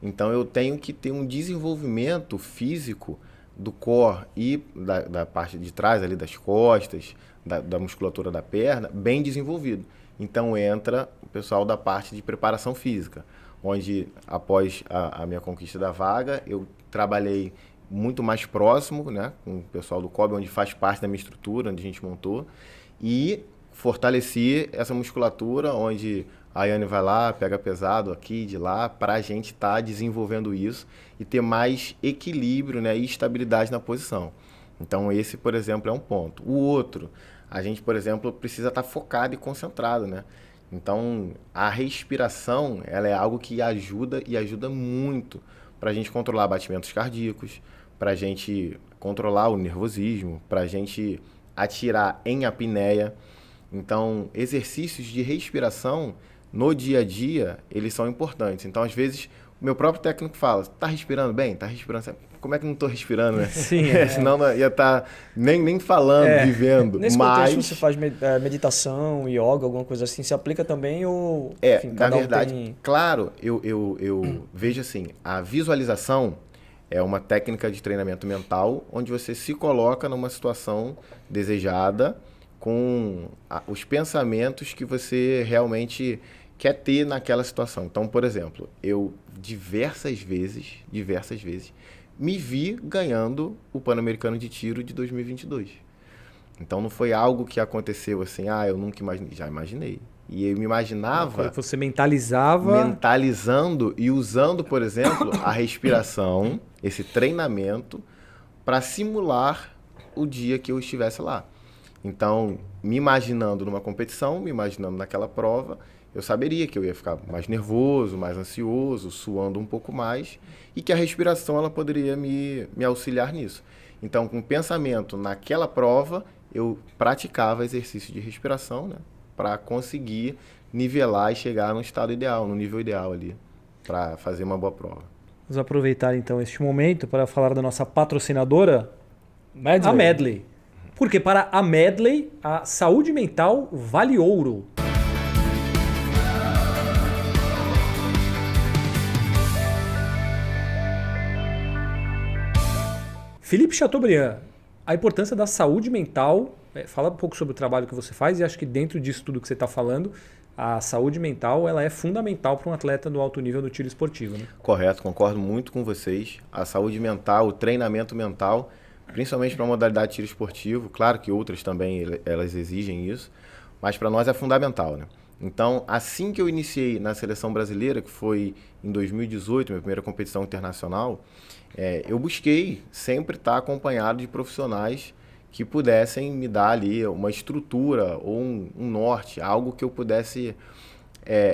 Então, eu tenho que ter um desenvolvimento físico do core e da parte de trás, ali das costas, da musculatura da perna bem desenvolvido. Então entra o pessoal da parte de preparação física, onde após a minha conquista da vaga, eu trabalhei muito mais próximo, né, com o pessoal do COB, onde faz parte da minha estrutura, onde a gente montou, e fortaleci essa musculatura, onde a Yane vai lá, pega pesado aqui, de lá, para a gente estar desenvolvendo isso e ter mais equilíbrio, né, e estabilidade na posição. Então esse, por exemplo, é um ponto. O outro, a gente, por exemplo, precisa estar focado e concentrado, né? Então a respiração, ela é algo que ajuda e ajuda muito para a gente controlar batimentos cardíacos, para a gente controlar o nervosismo, para a gente atirar em apneia. Então, exercícios de respiração no dia a dia, eles são importantes. Então, às vezes, o meu próprio técnico fala, tá respirando bem? Tá respirando? Como é que eu não tô respirando, né? Sim. Senão não ia estar nem falando, vivendo. Nesse contexto, você faz meditação, yoga, alguma coisa assim, se aplica também ou... enfim, na verdade, claro, eu vejo assim, a visualização é uma técnica de treinamento mental onde você se coloca numa situação desejada com os pensamentos que você realmente quer ter naquela situação. Então, por exemplo, eu diversas vezes, me vi ganhando o Pan-Americano de Tiro de 2022. Então, não foi algo que aconteceu assim, eu nunca imaginei. Já imaginei. E eu me imaginava... Você mentalizava... Mentalizando e usando, por exemplo, a respiração, esse treinamento, para simular o dia que eu estivesse lá. Então, me imaginando numa competição, me imaginando naquela prova, eu saberia que eu ia ficar mais nervoso, mais ansioso, suando um pouco mais, e que a respiração ela poderia me auxiliar nisso. Então, com pensamento naquela prova, eu praticava exercício de respiração, né, para conseguir nivelar e chegar no estado ideal, no nível ideal ali, para fazer uma boa prova. Vamos aproveitar então este momento para falar da nossa patrocinadora, Medley. a Medley. Porque para a Medley, a saúde mental vale ouro. Felipe Chateaubriand, a importância da saúde mental. Fala um pouco sobre o trabalho que você faz e acho que dentro disso tudo que você está falando, a saúde mental ela é fundamental para um atleta do alto nível do tiro esportivo. Né? Correto, concordo muito com vocês. A saúde mental, o treinamento mental, principalmente para a modalidade de tiro esportivo, claro que outras também elas exigem isso, mas para nós é fundamental, né? Então, assim que eu iniciei na seleção brasileira, que foi em 2018, minha primeira competição internacional, eu busquei sempre estar acompanhado de profissionais que pudessem me dar ali uma estrutura ou um norte, algo que eu pudesse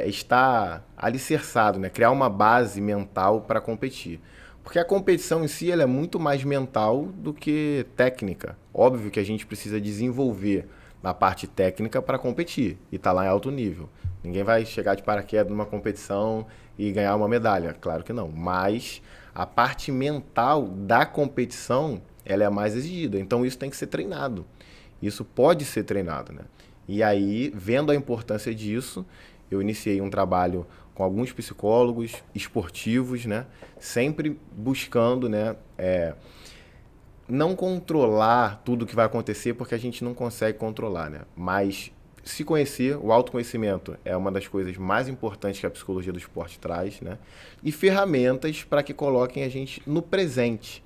estar alicerçado, né? Criar uma base mental para competir. Porque a competição em si ela é muito mais mental do que técnica. Óbvio que a gente precisa desenvolver na parte técnica para competir e estar lá em alto nível. Ninguém vai chegar de paraquedas numa competição e ganhar uma medalha, claro que não. Mas a parte mental da competição ela é a mais exigida, então isso tem que ser treinado. Isso pode ser treinado, né? E aí, vendo a importância disso, eu iniciei um trabalho com alguns psicólogos esportivos, né? Sempre buscando, né? Não controlar tudo que vai acontecer, porque a gente não consegue controlar, né? Mas se conhecer, o autoconhecimento é uma das coisas mais importantes que a psicologia do esporte traz, né? E ferramentas para que coloquem a gente no presente.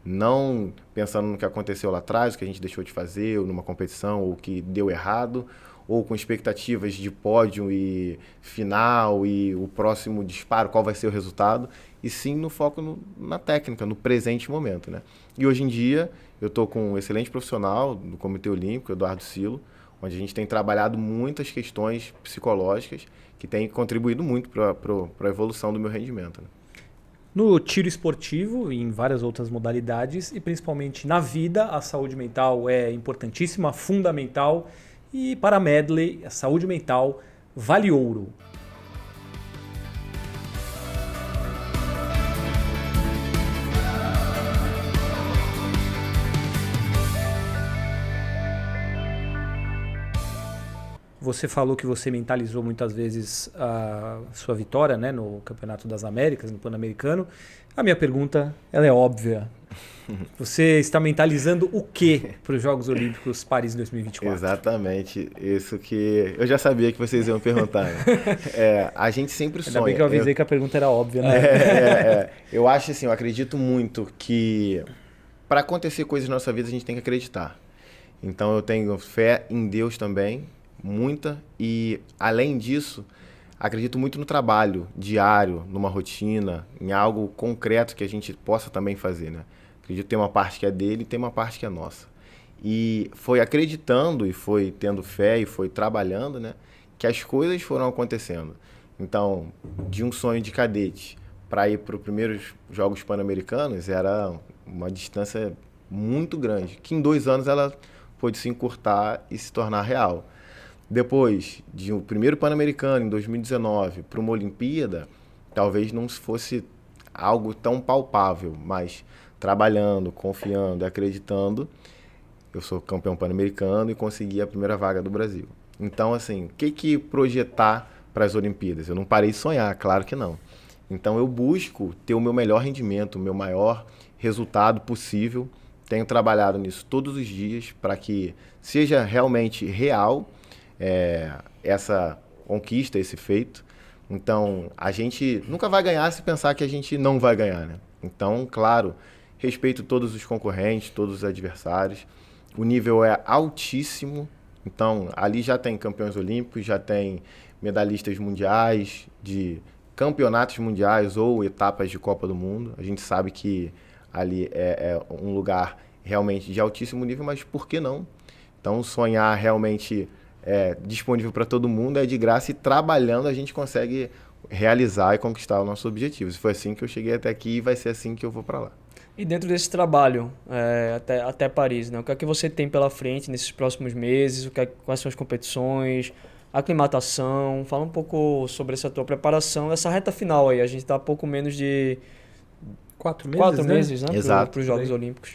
Não pensando no que aconteceu lá atrás, o que a gente deixou de fazer, ou numa competição, ou que deu errado, ou com expectativas de pódio e final e o próximo disparo, qual vai ser o resultado, e sim no foco na técnica, no presente momento, né? E hoje em dia eu estou com um excelente profissional do Comitê Olímpico, Eduardo Silo, onde a gente tem trabalhado muitas questões psicológicas que têm contribuído muito para a evolução do meu rendimento, né? No tiro esportivo e em várias outras modalidades, e principalmente na vida, a saúde mental é importantíssima, fundamental. E para a Medley, a saúde mental vale ouro. Você falou que você mentalizou muitas vezes a sua vitória, né, no Campeonato das Américas, no Pan-Americano. A minha pergunta ela é óbvia. Você está mentalizando o quê para os Jogos Olímpicos Paris 2024? Exatamente, isso que eu já sabia que vocês iam perguntar. Né? A gente sempre sonha. Ainda bem que eu avisei que a pergunta era óbvia, né? Eu acho assim, eu acredito muito que para acontecer coisas na nossa vida a gente tem que acreditar. Então eu tenho fé em Deus também, muita, e além disso, acredito muito no trabalho diário, numa rotina, em algo concreto que a gente possa também fazer, né? Acredito que tem uma parte que é dele e tem uma parte que é nossa. E foi acreditando e foi tendo fé e foi trabalhando, né, que as coisas foram acontecendo. Então, de um sonho de cadete para ir para os primeiros Jogos Pan-Americanos era uma distância muito grande, que em 2 anos ela pôde se encurtar e se tornar real. Depois de um primeiro Pan-Americano em 2019 para uma Olimpíada, talvez não fosse algo tão palpável, mas trabalhando, confiando, acreditando, eu sou campeão pan-americano e consegui a primeira vaga do Brasil. Então, assim, o que projetar para as Olimpíadas? Eu não parei de sonhar, claro que não. Então, eu busco ter o meu melhor rendimento, o meu maior resultado possível. Tenho trabalhado nisso todos os dias para que seja realmente real essa conquista, esse feito. Então, a gente nunca vai ganhar se pensar que a gente não vai ganhar, né? Então, claro, respeito todos os concorrentes, todos os adversários. O nível é altíssimo. Então, ali já tem campeões olímpicos, já tem medalhistas mundiais, de campeonatos mundiais ou etapas de Copa do Mundo. A gente sabe que ali é um lugar realmente de altíssimo nível, mas por que não? Então, sonhar realmente disponível para todo mundo, é de graça, e trabalhando a gente consegue realizar e conquistar os nossos objetivos. Foi assim que eu cheguei até aqui e vai ser assim que eu vou para lá. E dentro desse trabalho, até Paris, né? O que é que você tem pela frente nesses próximos meses? Quais são as competições, aclimatação? Fala um pouco sobre essa tua preparação, essa reta final aí. A gente está há pouco menos de 4 meses, 4 meses, né? Exato. Para os Jogos Olímpicos.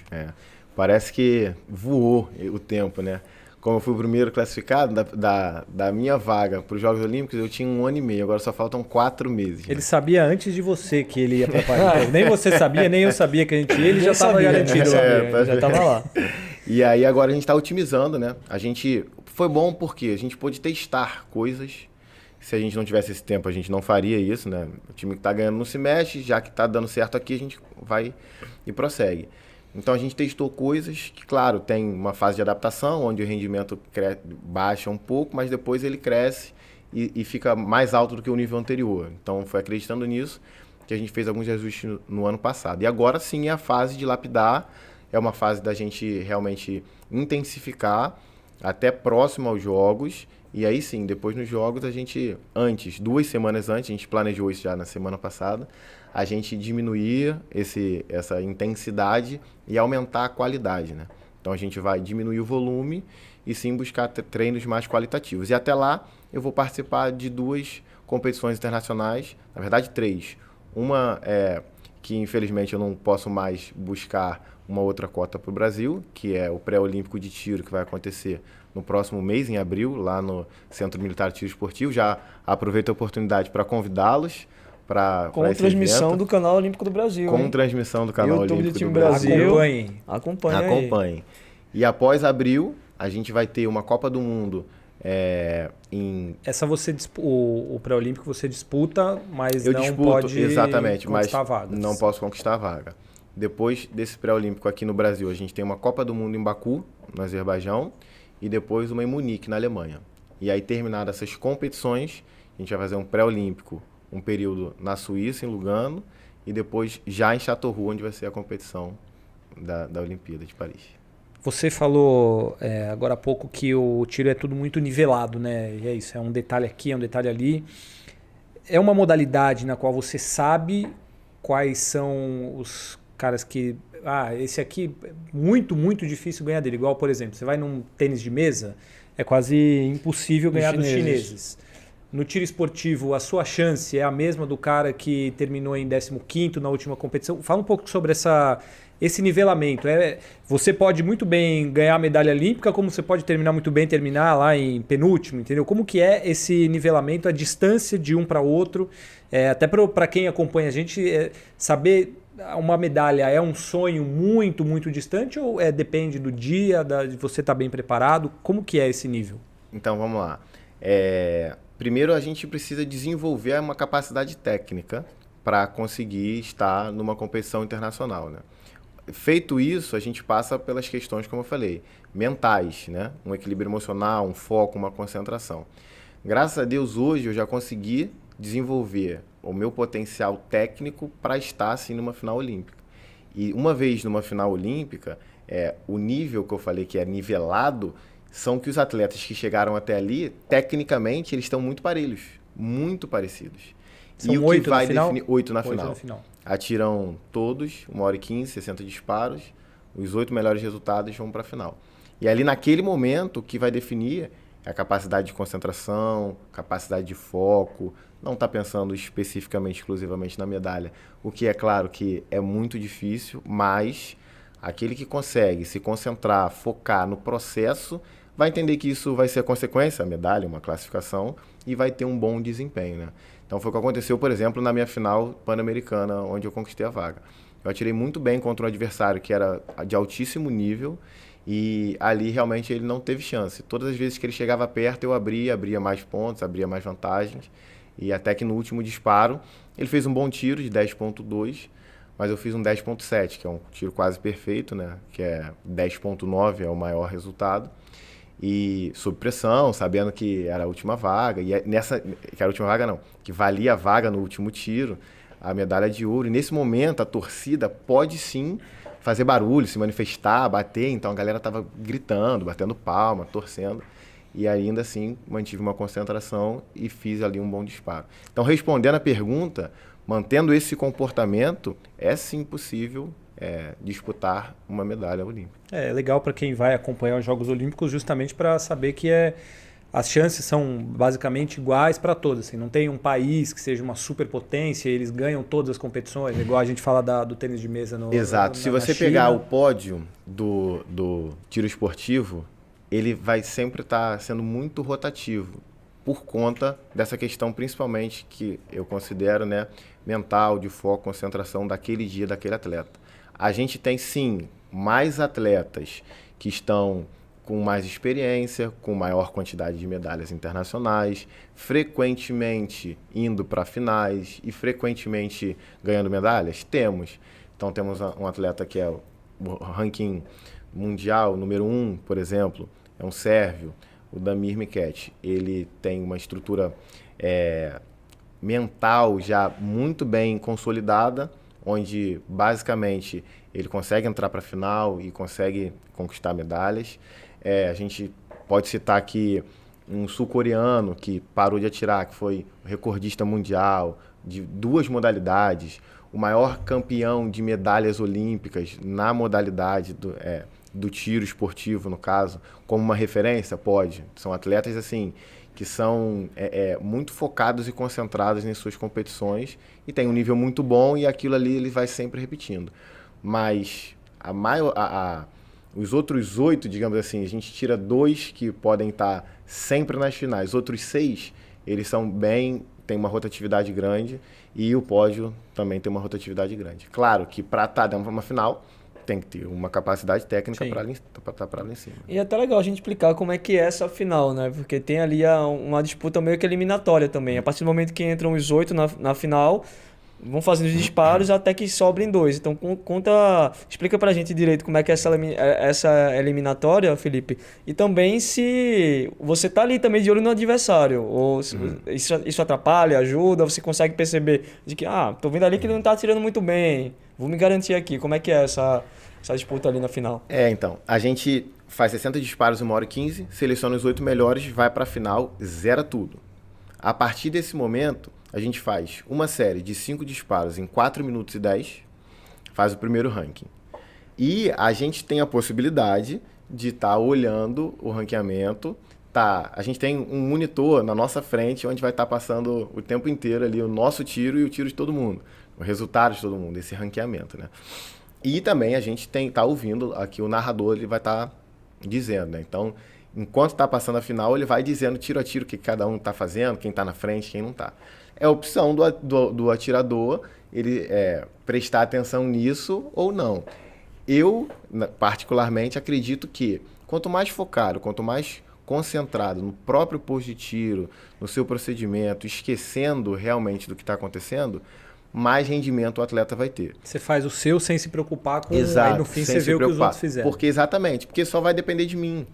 Parece que voou o tempo, né? Como eu fui o primeiro classificado da minha vaga para os Jogos Olímpicos, eu tinha 1 ano e meio, agora só faltam 4 meses. Ele sabia antes de você que ele ia para Paris. Nem você sabia, nem eu sabia que a gente ia, ele já estava garantido. Ele já estava lá. E aí agora a gente está otimizando, né? Foi bom porque a gente pôde testar coisas. Se a gente não tivesse esse tempo, a gente não faria isso, né? O time que está ganhando não se mexe, já que está dando certo aqui, a gente vai e prossegue. Então a gente testou coisas que, claro, tem uma fase de adaptação, onde o rendimento baixa um pouco, mas depois ele cresce e fica mais alto do que o nível anterior. Então foi acreditando nisso que a gente fez alguns ajustes no ano passado. E agora sim é a fase de lapidar, é uma fase da gente realmente intensificar até próximo aos Jogos. E aí sim, depois nos Jogos, a gente, 2 semanas antes, a gente planejou isso já na semana passada, a gente diminuir essa intensidade e aumentar a qualidade, né? Então a gente vai diminuir o volume e sim buscar treinos mais qualitativos. E até lá eu vou participar de 2 competições internacionais, na verdade 3. Uma que infelizmente eu não posso mais buscar uma outra cota para o Brasil, que é o pré-olímpico de tiro, que vai acontecer no próximo mês, em abril, lá no Centro Militar de Tiro Esportivo. Já aproveito a oportunidade para convidá-los para esse transmissão evento. Do Canal Olímpico do Brasil. Com transmissão do Canal YouTube Olímpico do time do Brasil. Acompanhem. E após abril, a gente vai ter uma Copa do Mundo Essa o pré-olímpico você disputa, mas eu não disputo, pode exatamente, conquistar mas vagas. Não posso conquistar a vaga. Depois desse pré-olímpico aqui no Brasil, a gente tem uma Copa do Mundo em Baku, no Azerbaijão, e depois uma em Munique, na Alemanha. E aí, terminadas essas competições, a gente vai fazer um pré-olímpico, um período na Suíça, em Lugano, e depois já em Châteauroux, onde vai ser a competição da Olimpíada de Paris. Você falou agora há pouco que o tiro é tudo muito nivelado, né? E é isso, é um detalhe aqui, é um detalhe ali. É uma modalidade na qual você sabe quais são os caras que... esse aqui é muito, muito difícil ganhar dele. Igual, por exemplo, você vai num tênis de mesa, é quase impossível ganhar dos chineses. No tiro esportivo, a sua chance é a mesma do cara que terminou em 15º na última competição. Fala um pouco sobre esse nivelamento? Você pode muito bem ganhar a medalha olímpica, como você pode terminar muito bem, terminar lá em penúltimo, entendeu? Como que é esse nivelamento, a distância de um para outro? Até para quem acompanha a gente, saber uma medalha é um sonho muito, muito distante ou depende do dia, de você estar bem preparado? Como que é esse nível? Então, vamos lá. Primeiro, a gente precisa desenvolver uma capacidade técnica para conseguir estar numa competição internacional, né? Feito isso, a gente passa pelas questões, como eu falei, mentais, né? Um equilíbrio emocional, um foco, uma concentração. Graças a Deus, hoje eu já consegui desenvolver o meu potencial técnico para estar assim numa final olímpica. E uma vez numa final olímpica, o nível que eu falei que é nivelado, são que os atletas que chegaram até ali, tecnicamente, eles estão muito parelhos, muito parecidos. São e o que 8 vai na final? definir 8 na 8 final. na final. Atiram todos, 1h15, 60 disparos, os 8 melhores resultados vão para a final. E ali naquele momento o que vai definir é a capacidade de concentração, capacidade de foco, não está pensando especificamente, exclusivamente na medalha, o que é claro que é muito difícil, mas aquele que consegue se concentrar, focar no processo, vai entender que isso vai ser a consequência, a medalha, uma classificação, e vai ter um bom desempenho, né? Então foi o que aconteceu, por exemplo, na minha final pan-americana, onde eu conquistei a vaga. Eu atirei muito bem contra um adversário que era de altíssimo nível e ali realmente ele não teve chance. Todas as vezes que ele chegava perto eu abria mais pontos, abria mais vantagens e até que no último disparo ele fez um bom tiro de 10.2, mas eu fiz um 10.7, que é um tiro quase perfeito, né? Que é 10.9 é o maior resultado. E sob pressão, sabendo que era a última vaga, e que era a última vaga não, que valia a vaga no último tiro, a medalha de ouro. E nesse momento a torcida pode sim fazer barulho, se manifestar, bater, então a galera estava gritando, batendo palma, torcendo, e ainda assim mantive uma concentração e fiz ali um bom disparo. Então, respondendo a pergunta, mantendo esse comportamento, é sim possível disputar uma medalha olímpica. É legal para quem vai acompanhar os Jogos Olímpicos justamente para saber que as chances são basicamente iguais para todos. Assim, não tem um país que seja uma superpotência e eles ganham todas as competições, igual a gente fala do tênis de mesa no Exato. Se você China. pegar o pódio do tiro esportivo, ele vai sempre estar sendo muito rotativo por conta dessa questão principalmente que eu considero, né, mental, de foco, concentração daquele dia, daquele atleta. A gente tem, sim, mais atletas que estão com mais experiência, com maior quantidade de medalhas internacionais, frequentemente indo para finais e frequentemente ganhando medalhas? Temos. Então, temos um atleta que é o ranking mundial número 1, por exemplo, é um sérvio, o Damir Miket. Ele tem uma estrutura mental já muito bem consolidada, onde basicamente ele consegue entrar para a final e consegue conquistar medalhas. A gente pode citar aqui um sul-coreano que parou de atirar, que foi recordista mundial de 2 modalidades, o maior campeão de medalhas olímpicas na modalidade do tiro esportivo, no caso, como uma referência, pode. São atletas assim que são muito focados e concentrados em suas competições e tem um nível muito bom e aquilo ali ele vai sempre repetindo. Mas os outros 8, digamos assim, a gente tira 2 que podem estar sempre nas finais. Os outros 6, eles têm uma rotatividade grande e o pódio também tem uma rotatividade grande. Claro que para estar dentro de uma final, tem que ter uma capacidade técnica para estar para lá em cima. E é até legal a gente explicar como é que é essa final, né? Porque tem ali uma disputa meio que eliminatória também. A partir do momento que entram os 8 na final, vão fazendo os disparos até que sobrem 2. Então, explica pra gente direito como é que é essa eliminatória, Felipe. E também se você tá ali também de olho no adversário. Ou isso atrapalha, ajuda, você consegue perceber de que, tô vendo ali que ele não tá atirando muito bem. Vou me garantir aqui. Como é que é essa disputa ali na final? Então, a gente faz 60 disparos em 1h15, seleciona os 8 melhores, vai pra final, zera tudo. A partir desse momento, a gente faz uma série de 5 disparos em 4 minutos e 10, faz o primeiro ranking. E a gente tem a possibilidade de estar olhando o ranqueamento. A gente tem um monitor na nossa frente, onde vai estar passando o tempo inteiro ali o nosso tiro e o tiro de todo mundo, o resultado de todo mundo, esse ranqueamento, né? E também a gente tá ouvindo aqui o narrador, ele vai estar dizendo, né? Então, enquanto está passando a final, ele vai dizendo tiro a tiro o que cada um está fazendo, quem está na frente, quem não está. É a opção do atirador ele prestar atenção nisso ou não. Eu, particularmente, acredito que quanto mais focado, quanto mais concentrado no próprio posto de tiro, no seu procedimento, esquecendo realmente do que está acontecendo, mais rendimento o atleta vai ter. Você faz o seu sem se preocupar com... Exato, aí no fim sem você se vê o que os preocupar. outros fizeram. Porque só vai depender de mim.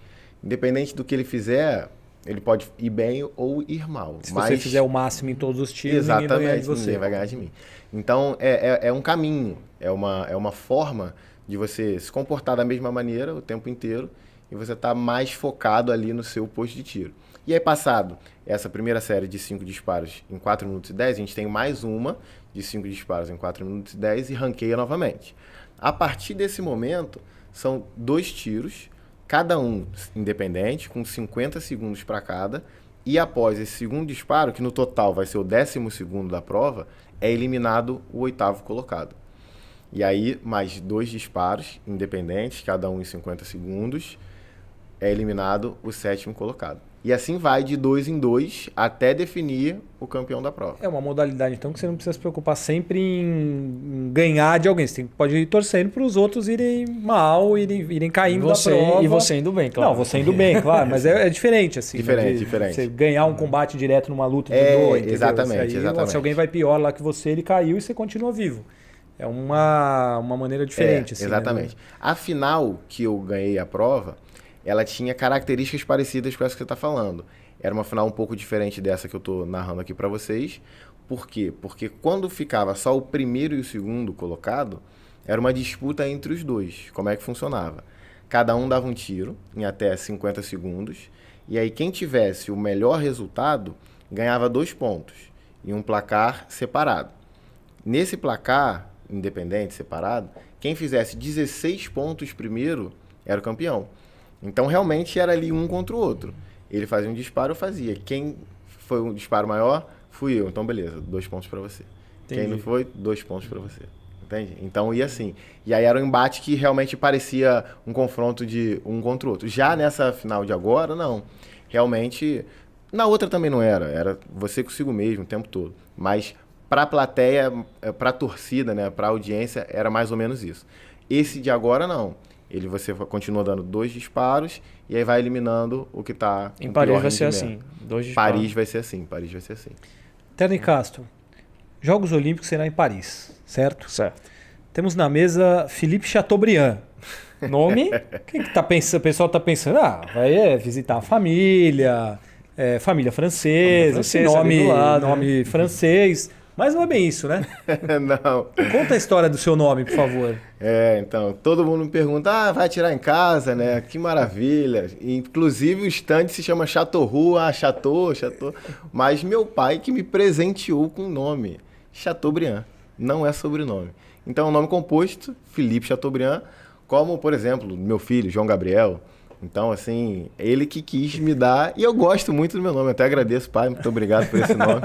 Independente do que ele fizer, ele pode ir bem ou ir mal. Se você fizer o máximo em todos os tiros, exatamente, ninguém vai ganhar de você. Ninguém vai ganhar de mim. Então, é um caminho, é uma forma de você se comportar da mesma maneira o tempo inteiro e você tá mais focado ali no seu posto de tiro. E aí, passado essa primeira série de 5 disparos em 4 minutos e 10, a gente tem mais uma de 5 disparos em 4 minutos e 10 e ranqueia novamente. A partir desse momento, são 2 tiros, cada um independente, com 50 segundos para cada, e após esse segundo disparo, que no total vai ser o 12º da prova, é eliminado o 8º colocado. E aí, mais 2 disparos independentes, cada um em 50 segundos, é eliminado o 7º colocado. E assim vai de 2 em 2 até definir o campeão da prova. É uma modalidade, então, que você não precisa se preocupar sempre em ganhar de alguém. Você pode ir torcendo para os outros irem mal, irem caindo da prova. E você indo bem, claro. Não, você indo bem, claro, mas é diferente, assim. Diferente. Você ganhar um combate direto numa luta de judô, entendeu? Exatamente. Se alguém vai pior lá que você, ele caiu e você continua vivo. É uma maneira diferente, assim. Exatamente. Né? A final que eu ganhei a prova, ela tinha características parecidas com essa que você está falando. Era uma final um pouco diferente dessa que eu estou narrando aqui para vocês. Por quê? Porque quando ficava só o primeiro e o segundo colocado, era uma disputa entre os dois. Como é que funcionava? Cada um dava um tiro em até 50 segundos. E aí quem tivesse o melhor resultado ganhava 2 pontos em um placar separado. Nesse placar independente, separado, quem fizesse 16 pontos primeiro era o campeão. Então, realmente, era ali um contra o outro. Ele fazia um disparo, eu fazia. Quem foi um disparo maior, fui eu. Então, beleza, 2 pontos para você. Entendi. Quem não foi, 2 pontos para você. Entende? Então, ia assim. E aí era um embate que realmente parecia um confronto de um contra o outro. Já nessa final de agora, não. Realmente, na outra também não era. Era você consigo mesmo o tempo todo. Mas para a plateia, para a torcida, né, para a audiência, era mais ou menos isso. Esse de agora, não. Você continua dando 2 disparos e aí vai eliminando o que está em Paris vai ser assim. 2 disparos. Paris vai ser assim. Terno Castro, Jogos Olímpicos será em Paris, certo? Certo. Temos na mesa Philippe Chateaubriand. Nome? O que tá pensando? O pessoal está pensando, vai visitar a família, família francesa, esse nome francês. Mas não é bem isso, né? Não. Conta a história do seu nome, por favor. Então, todo mundo me pergunta, vai tirar em casa, né? Que maravilha. Inclusive o stand se chama Chateauroux, Chateau. Mas meu pai que me presenteou com o nome, Chateaubriand, não é sobrenome. Então, é um nome composto, Philippe Chateaubriand, como, por exemplo, meu filho, João Gabriel. Então, assim, ele que quis me dar, e eu gosto muito do meu nome, até agradeço, pai, muito obrigado por esse nome.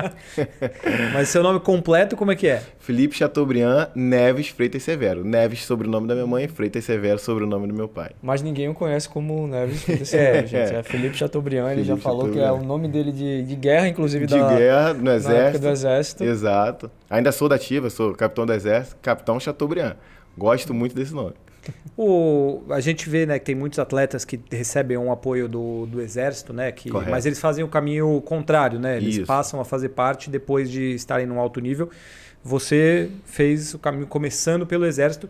Mas seu nome completo, como é que é? Philippe Chateaubriand Neves Freitas Severo. Neves, sobrenome da minha mãe, Freitas Severo, sobrenome do meu pai. Mas ninguém o conhece como Neves Freitas Severo, gente. É Philippe Chateaubriand, ele já falou que é o nome dele de guerra, inclusive de guerra, no exército. Na época do exército. Exato. Ainda sou da ativa, sou capitão do exército, capitão Chateaubriand. Gosto muito desse nome. A gente vê, né, que tem muitos atletas que recebem um apoio do Exército, né, mas eles fazem o caminho contrário, né? Eles passam a fazer parte depois de estarem num alto nível. Você fez o caminho começando pelo Exército.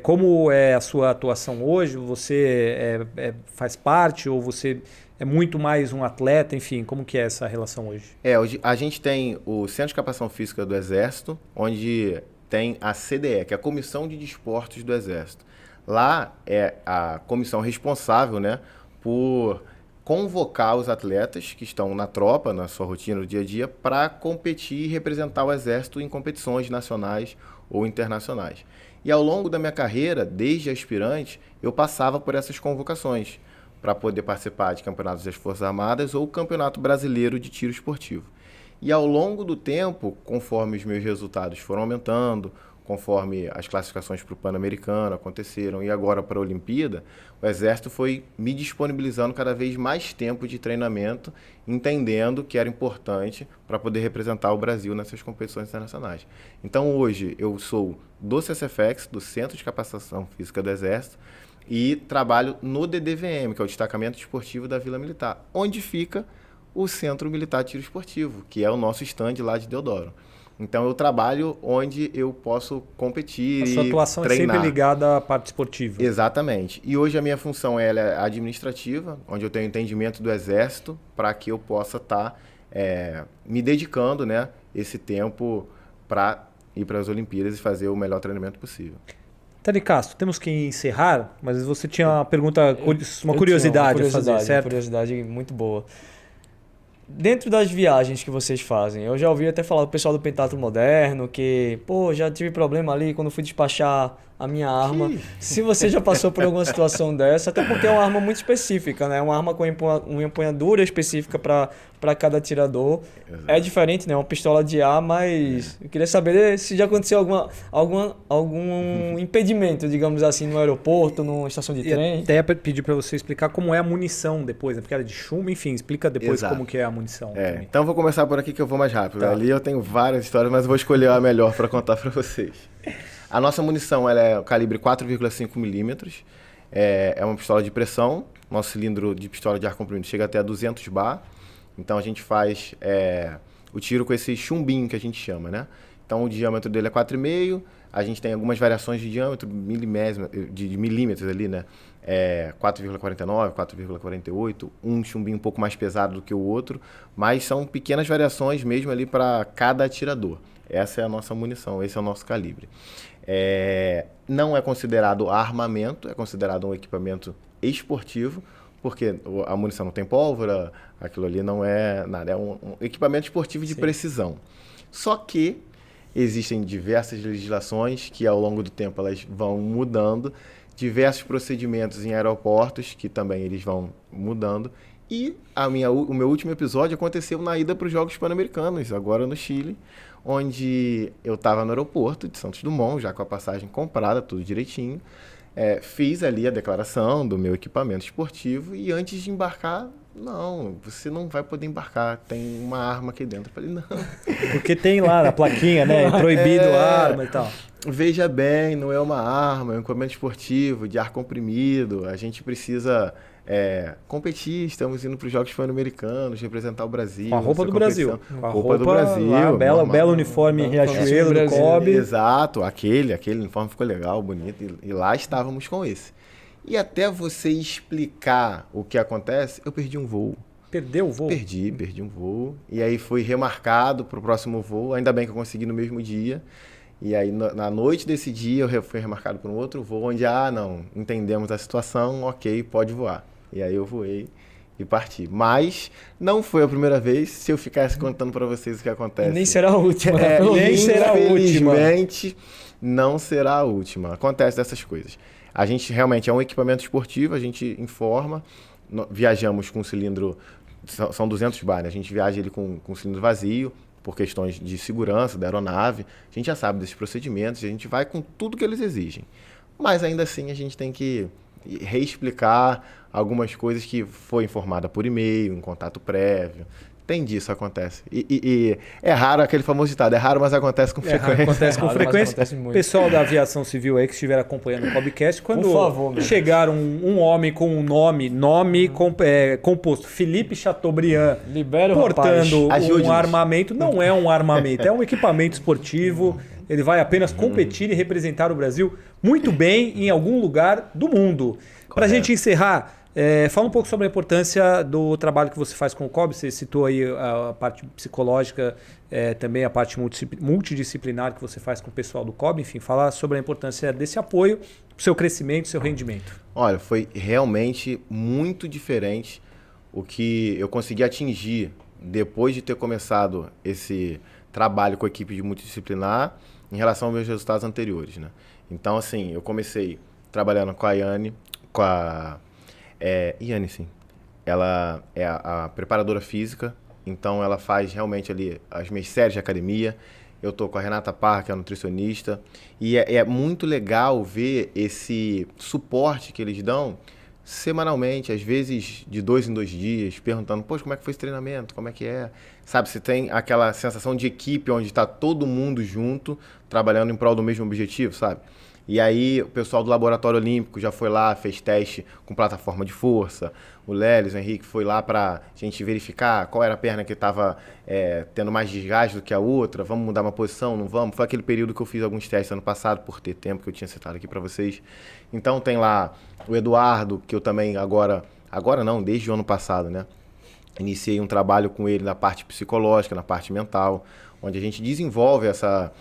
Como é a sua atuação hoje? Você faz parte ou você é muito mais um atleta? Enfim, como que é essa relação hoje? Hoje a gente tem o Centro de Capacitação Física do Exército, onde tem a CDE, que é a Comissão de Desportos do Exército. Lá é a comissão responsável, né, por convocar os atletas que estão na tropa, na sua rotina do dia a dia, para competir e representar o Exército em competições nacionais ou internacionais. E ao longo da minha carreira, desde aspirante, eu passava por essas convocações para poder participar de campeonatos das Forças Armadas ou Campeonato Brasileiro de Tiro Esportivo. E ao longo do tempo, conforme os meus resultados foram aumentando, conforme as classificações para o Pan-Americano aconteceram e agora para a Olimpíada, o Exército foi me disponibilizando cada vez mais tempo de treinamento, entendendo que era importante para poder representar o Brasil nessas competições internacionais. Então, hoje, eu sou do CCFX, do Centro de Capacitação Física do Exército, e trabalho no DDVM, que é o Destacamento Esportivo da Vila Militar, onde fica o Centro Militar Tiro Esportivo, que é o nosso stand lá de Deodoro. Então, eu trabalho onde eu posso competir e treinar. A sua atuação é sempre ligada à parte esportiva. Exatamente. E hoje a minha função ela é administrativa, onde eu tenho entendimento do Exército para que eu possa estar me dedicando, né, esse tempo para ir para as Olimpíadas e fazer o melhor treinamento possível. Tani Castro, temos que encerrar, mas você tinha uma pergunta, uma curiosidade a fazer, certo? Uma curiosidade muito boa. Dentro das viagens que vocês fazem, eu já ouvi até falar do pessoal do pentatlo moderno, que, já tive problema ali quando fui despachar a minha arma. Se você já passou por alguma situação dessa, até porque é uma arma muito específica, né? Uma arma com uma empunhadura específica para cada atirador. Exato. É diferente, né? Uma pistola de ar, mas eu queria saber se já aconteceu algum impedimento, digamos assim, no aeroporto, numa estação de trem. Até pedir para você explicar como é a munição depois, né? Porque era de chumbo, enfim, explica depois. Exato. Como que é a munição. Então vou começar por aqui que eu vou mais rápido. Tá. Ali eu tenho várias histórias, mas eu vou escolher a melhor para contar para vocês. A nossa munição ela é calibre 4,5 milímetros, é uma pistola de pressão, nosso cilindro de pistola de ar comprimido chega até a 200 bar, então a gente faz o tiro com esse chumbinho que a gente chama, né? Então o diâmetro dele é 4,5, a gente tem algumas variações de diâmetro, de milímetros ali, né? 4,49, 4,48, um chumbinho um pouco mais pesado do que o outro, mas são pequenas variações mesmo ali para cada atirador. Essa é a nossa munição, esse é o nosso calibre. Não é considerado armamento, é considerado um equipamento esportivo, porque a munição não tem pólvora, aquilo ali não é nada, é um equipamento esportivo de precisão. Só que existem diversas legislações que ao longo do tempo elas vão mudando, diversos procedimentos em aeroportos que também eles vão mudando, e o meu último episódio aconteceu na ida para os Jogos Pan-Americanos, agora no Chile, onde eu estava no aeroporto de Santos Dumont, já com a passagem comprada, tudo direitinho. Fiz ali a declaração do meu equipamento esportivo e antes de embarcar, não, você não vai poder embarcar, tem uma arma aqui dentro. Eu falei, não. Porque tem lá na plaquinha, né? Proibido arma e tal. Veja bem, não é uma arma, é um equipamento esportivo de ar comprimido, a gente precisa competir, estamos indo para os Jogos Pan-Americanos, representar o Brasil. Com a roupa do Brasil. Com a roupa do Brasil. Lá, belo uniforme Riachuelo do COB. Exato, aquele uniforme ficou legal, bonito, e lá estávamos com esse. E até você explicar o que acontece, eu perdi um voo. Perdeu o voo? Perdi um voo. E aí fui remarcado para o próximo voo, ainda bem que eu consegui no mesmo dia. E aí, na noite desse dia, eu fui remarcado para um outro voo, onde, não, entendemos a situação, ok, pode voar. E aí eu voei e parti. Mas não foi a primeira vez, se eu ficasse contando para vocês o que acontece. E nem será a última. Nem será a última. Infelizmente, não será a última. Acontece dessas coisas. A gente realmente é um equipamento esportivo, a gente informa, viajamos com um cilindro, são 200 bar, né? A gente viaja ele com um cilindro vazio, por questões de segurança da aeronave, a gente já sabe desses procedimentos, a gente vai com tudo que eles exigem. Mas ainda assim a gente tem que reexplicar algumas coisas que foi informada por e-mail, um contato prévio. Tem disso, acontece. E é raro, aquele famoso ditado, é raro, mas acontece com frequência. Acontece com frequência. Pessoal da aviação civil aí que estiver acompanhando o podcast, quando chegar um homem com um nome composto, Philippe Chateaubriand, portando um armamento, não é um armamento, é um equipamento esportivo, ele vai apenas competir e representar o Brasil muito bem em algum lugar do mundo. Para a gente encerrar, fala um pouco sobre a importância do trabalho que você faz com o COB. Você citou aí a parte psicológica, também a parte multidisciplinar que você faz com o pessoal do COB. Enfim, falar sobre a importância desse apoio para o seu crescimento, seu rendimento. Olha, foi realmente muito diferente o que eu consegui atingir depois de ter começado esse trabalho com a equipe de multidisciplinar em relação aos meus resultados anteriores, né? Então, assim, eu comecei trabalhando com a Yane, com a... Yane, sim. Ela é a preparadora física, então ela faz realmente ali as minhas séries de academia. eu tô com a Renata Parra, que é a nutricionista, e é muito legal ver esse suporte que eles dão semanalmente, às vezes de 2 em 2 dias, perguntando, poxa, como é que foi esse treinamento, como é que é? Sabe, você tem aquela sensação de equipe onde está todo mundo junto, trabalhando em prol do mesmo objetivo, sabe? E aí o pessoal do Laboratório Olímpico já foi lá, fez teste com plataforma de força. O Lelis, o Henrique, foi lá para a gente verificar qual era a perna que estava tendo mais desgaste do que a outra. Vamos mudar uma posição, não vamos? Foi aquele período que eu fiz alguns testes ano passado, por ter tempo, que eu tinha citado aqui para vocês. Então tem lá o Eduardo, que eu também agora não, desde o ano passado, né? Iniciei um trabalho com ele na parte psicológica, na parte mental, onde a gente desenvolve essa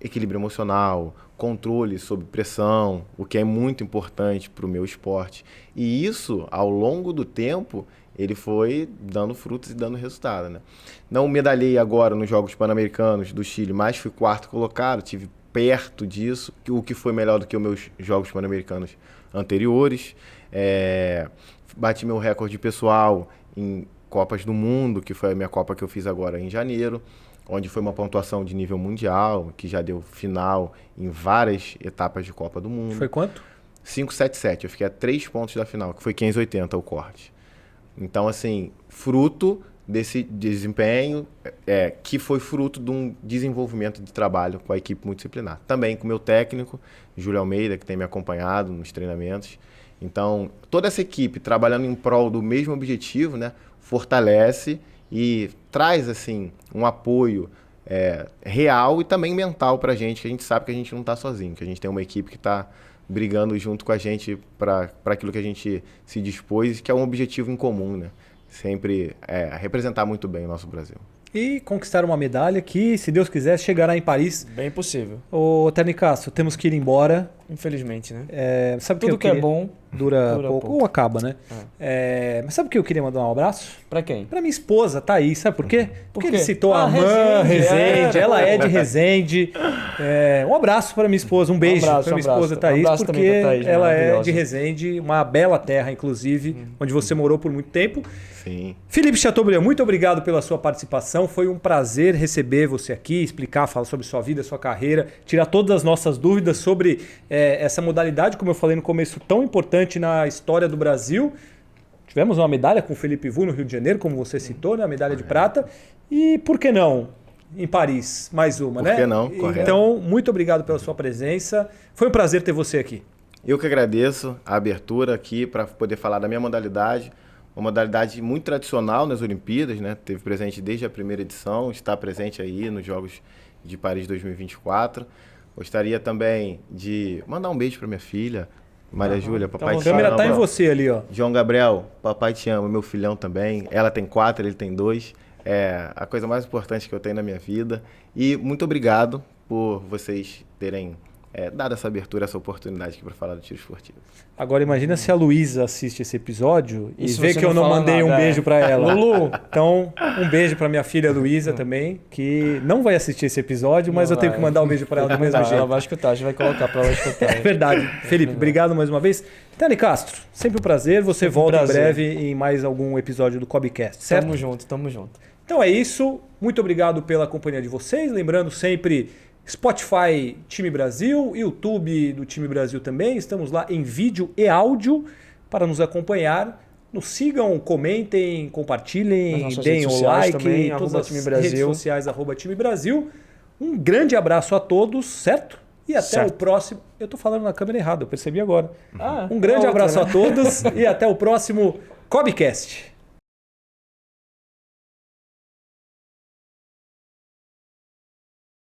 equilíbrio emocional, controle sob pressão, o que é muito importante para o meu esporte. E isso, ao longo do tempo, ele foi dando frutos e dando resultado, né? Não medalhei agora nos Jogos Pan-Americanos do Chile, mas fui 4º colocado, tive perto disso, o que foi melhor do que os meus Jogos Pan-Americanos anteriores. Bati meu recorde pessoal em Copas do Mundo, que foi a minha Copa que eu fiz agora em janeiro, onde foi uma pontuação de nível mundial, que já deu final em várias etapas de Copa do Mundo. Foi quanto? 5,77. Eu fiquei a 3 pontos da final, que foi 580 o corte. Então, assim, fruto desse desempenho, que foi fruto de um desenvolvimento de trabalho com a equipe multidisciplinar. Também com o meu técnico, Júlio Almeida, que tem me acompanhado nos treinamentos. Então, toda essa equipe trabalhando em prol do mesmo objetivo, né, fortalece e traz assim um apoio real e também mental para a gente sabe que a gente não está sozinho, que a gente tem uma equipe que está brigando junto com a gente para aquilo que a gente se dispôs, que é um objetivo em comum, né? Sempre representar muito bem o nosso Brasil. E conquistar uma medalha que, se Deus quiser, chegará em Paris. Bem possível. Ô, Terni Castro, temos que ir embora. Infelizmente, né? Sabe Tudo que é bom dura pouco ou acaba, né? Mas sabe o que eu queria mandar um abraço? Pra quem? Pra minha esposa, Thaís. Sabe por quê? Porque ele citou a Resende, ela é de Resende. Um abraço pra minha esposa, um beijo pra minha esposa Thaís, porque Thaís, ela é de Resende, uma bela terra, inclusive, onde você morou por muito tempo. Sim. Felipe Chateaubriand, muito obrigado pela sua participação. Foi um prazer receber você aqui, explicar, falar sobre sua vida, sua carreira, tirar todas as nossas dúvidas sobre essa modalidade, como eu falei no começo, tão importante na história do Brasil. Tivemos uma medalha com o Felipe Vu no Rio de Janeiro, como você citou, né? A medalha de prata. E por que não em Paris? Mais uma, né? Por que não? Correto. Então, muito obrigado pela sua presença. Foi um prazer ter você aqui. Eu que agradeço a abertura aqui para poder falar da minha modalidade. Uma modalidade muito tradicional nas Olimpíadas, né? Teve presente desde a primeira edição, está presente aí nos Jogos de Paris 2024. Gostaria também de mandar um beijo para minha filha, Maria Júlia, papai te ama. A câmera tá em você ali, ó. João Gabriel, papai te ama, meu filhão também. Ela tem 4, ele tem 2. É a coisa mais importante que eu tenho na minha vida. E muito obrigado por vocês terem dado essa abertura, essa oportunidade aqui para falar do tiro esportivo. Agora imagina se a Luísa assiste esse episódio e Isso vê que eu não mandei um beijo para ela. Lulu! Então, um beijo para minha filha Luísa também, que não vai assistir esse episódio, mas eu tenho que mandar um beijo para ela do mesmo jeito. Ela vai escutar, a gente vai colocar para ela escutar. É verdade. Felipe, obrigado mais uma vez. Terni Castro, sempre um prazer. Você sempre volta em breve em mais algum episódio do Cobcast, certo? Tamo junto, tamo junto. Então é isso. Muito obrigado pela companhia de vocês. Lembrando sempre, Spotify Time Brasil, YouTube do Time Brasil também. Estamos lá em vídeo e áudio para nos acompanhar. Nos sigam, comentem, compartilhem, deem o like, também, todas as Time redes sociais, @Time Brasil. Um grande abraço a todos, certo? E até o próximo... Eu estou falando na câmera errada, eu percebi agora. Um grande abraço a todos e até o próximo Cobcast.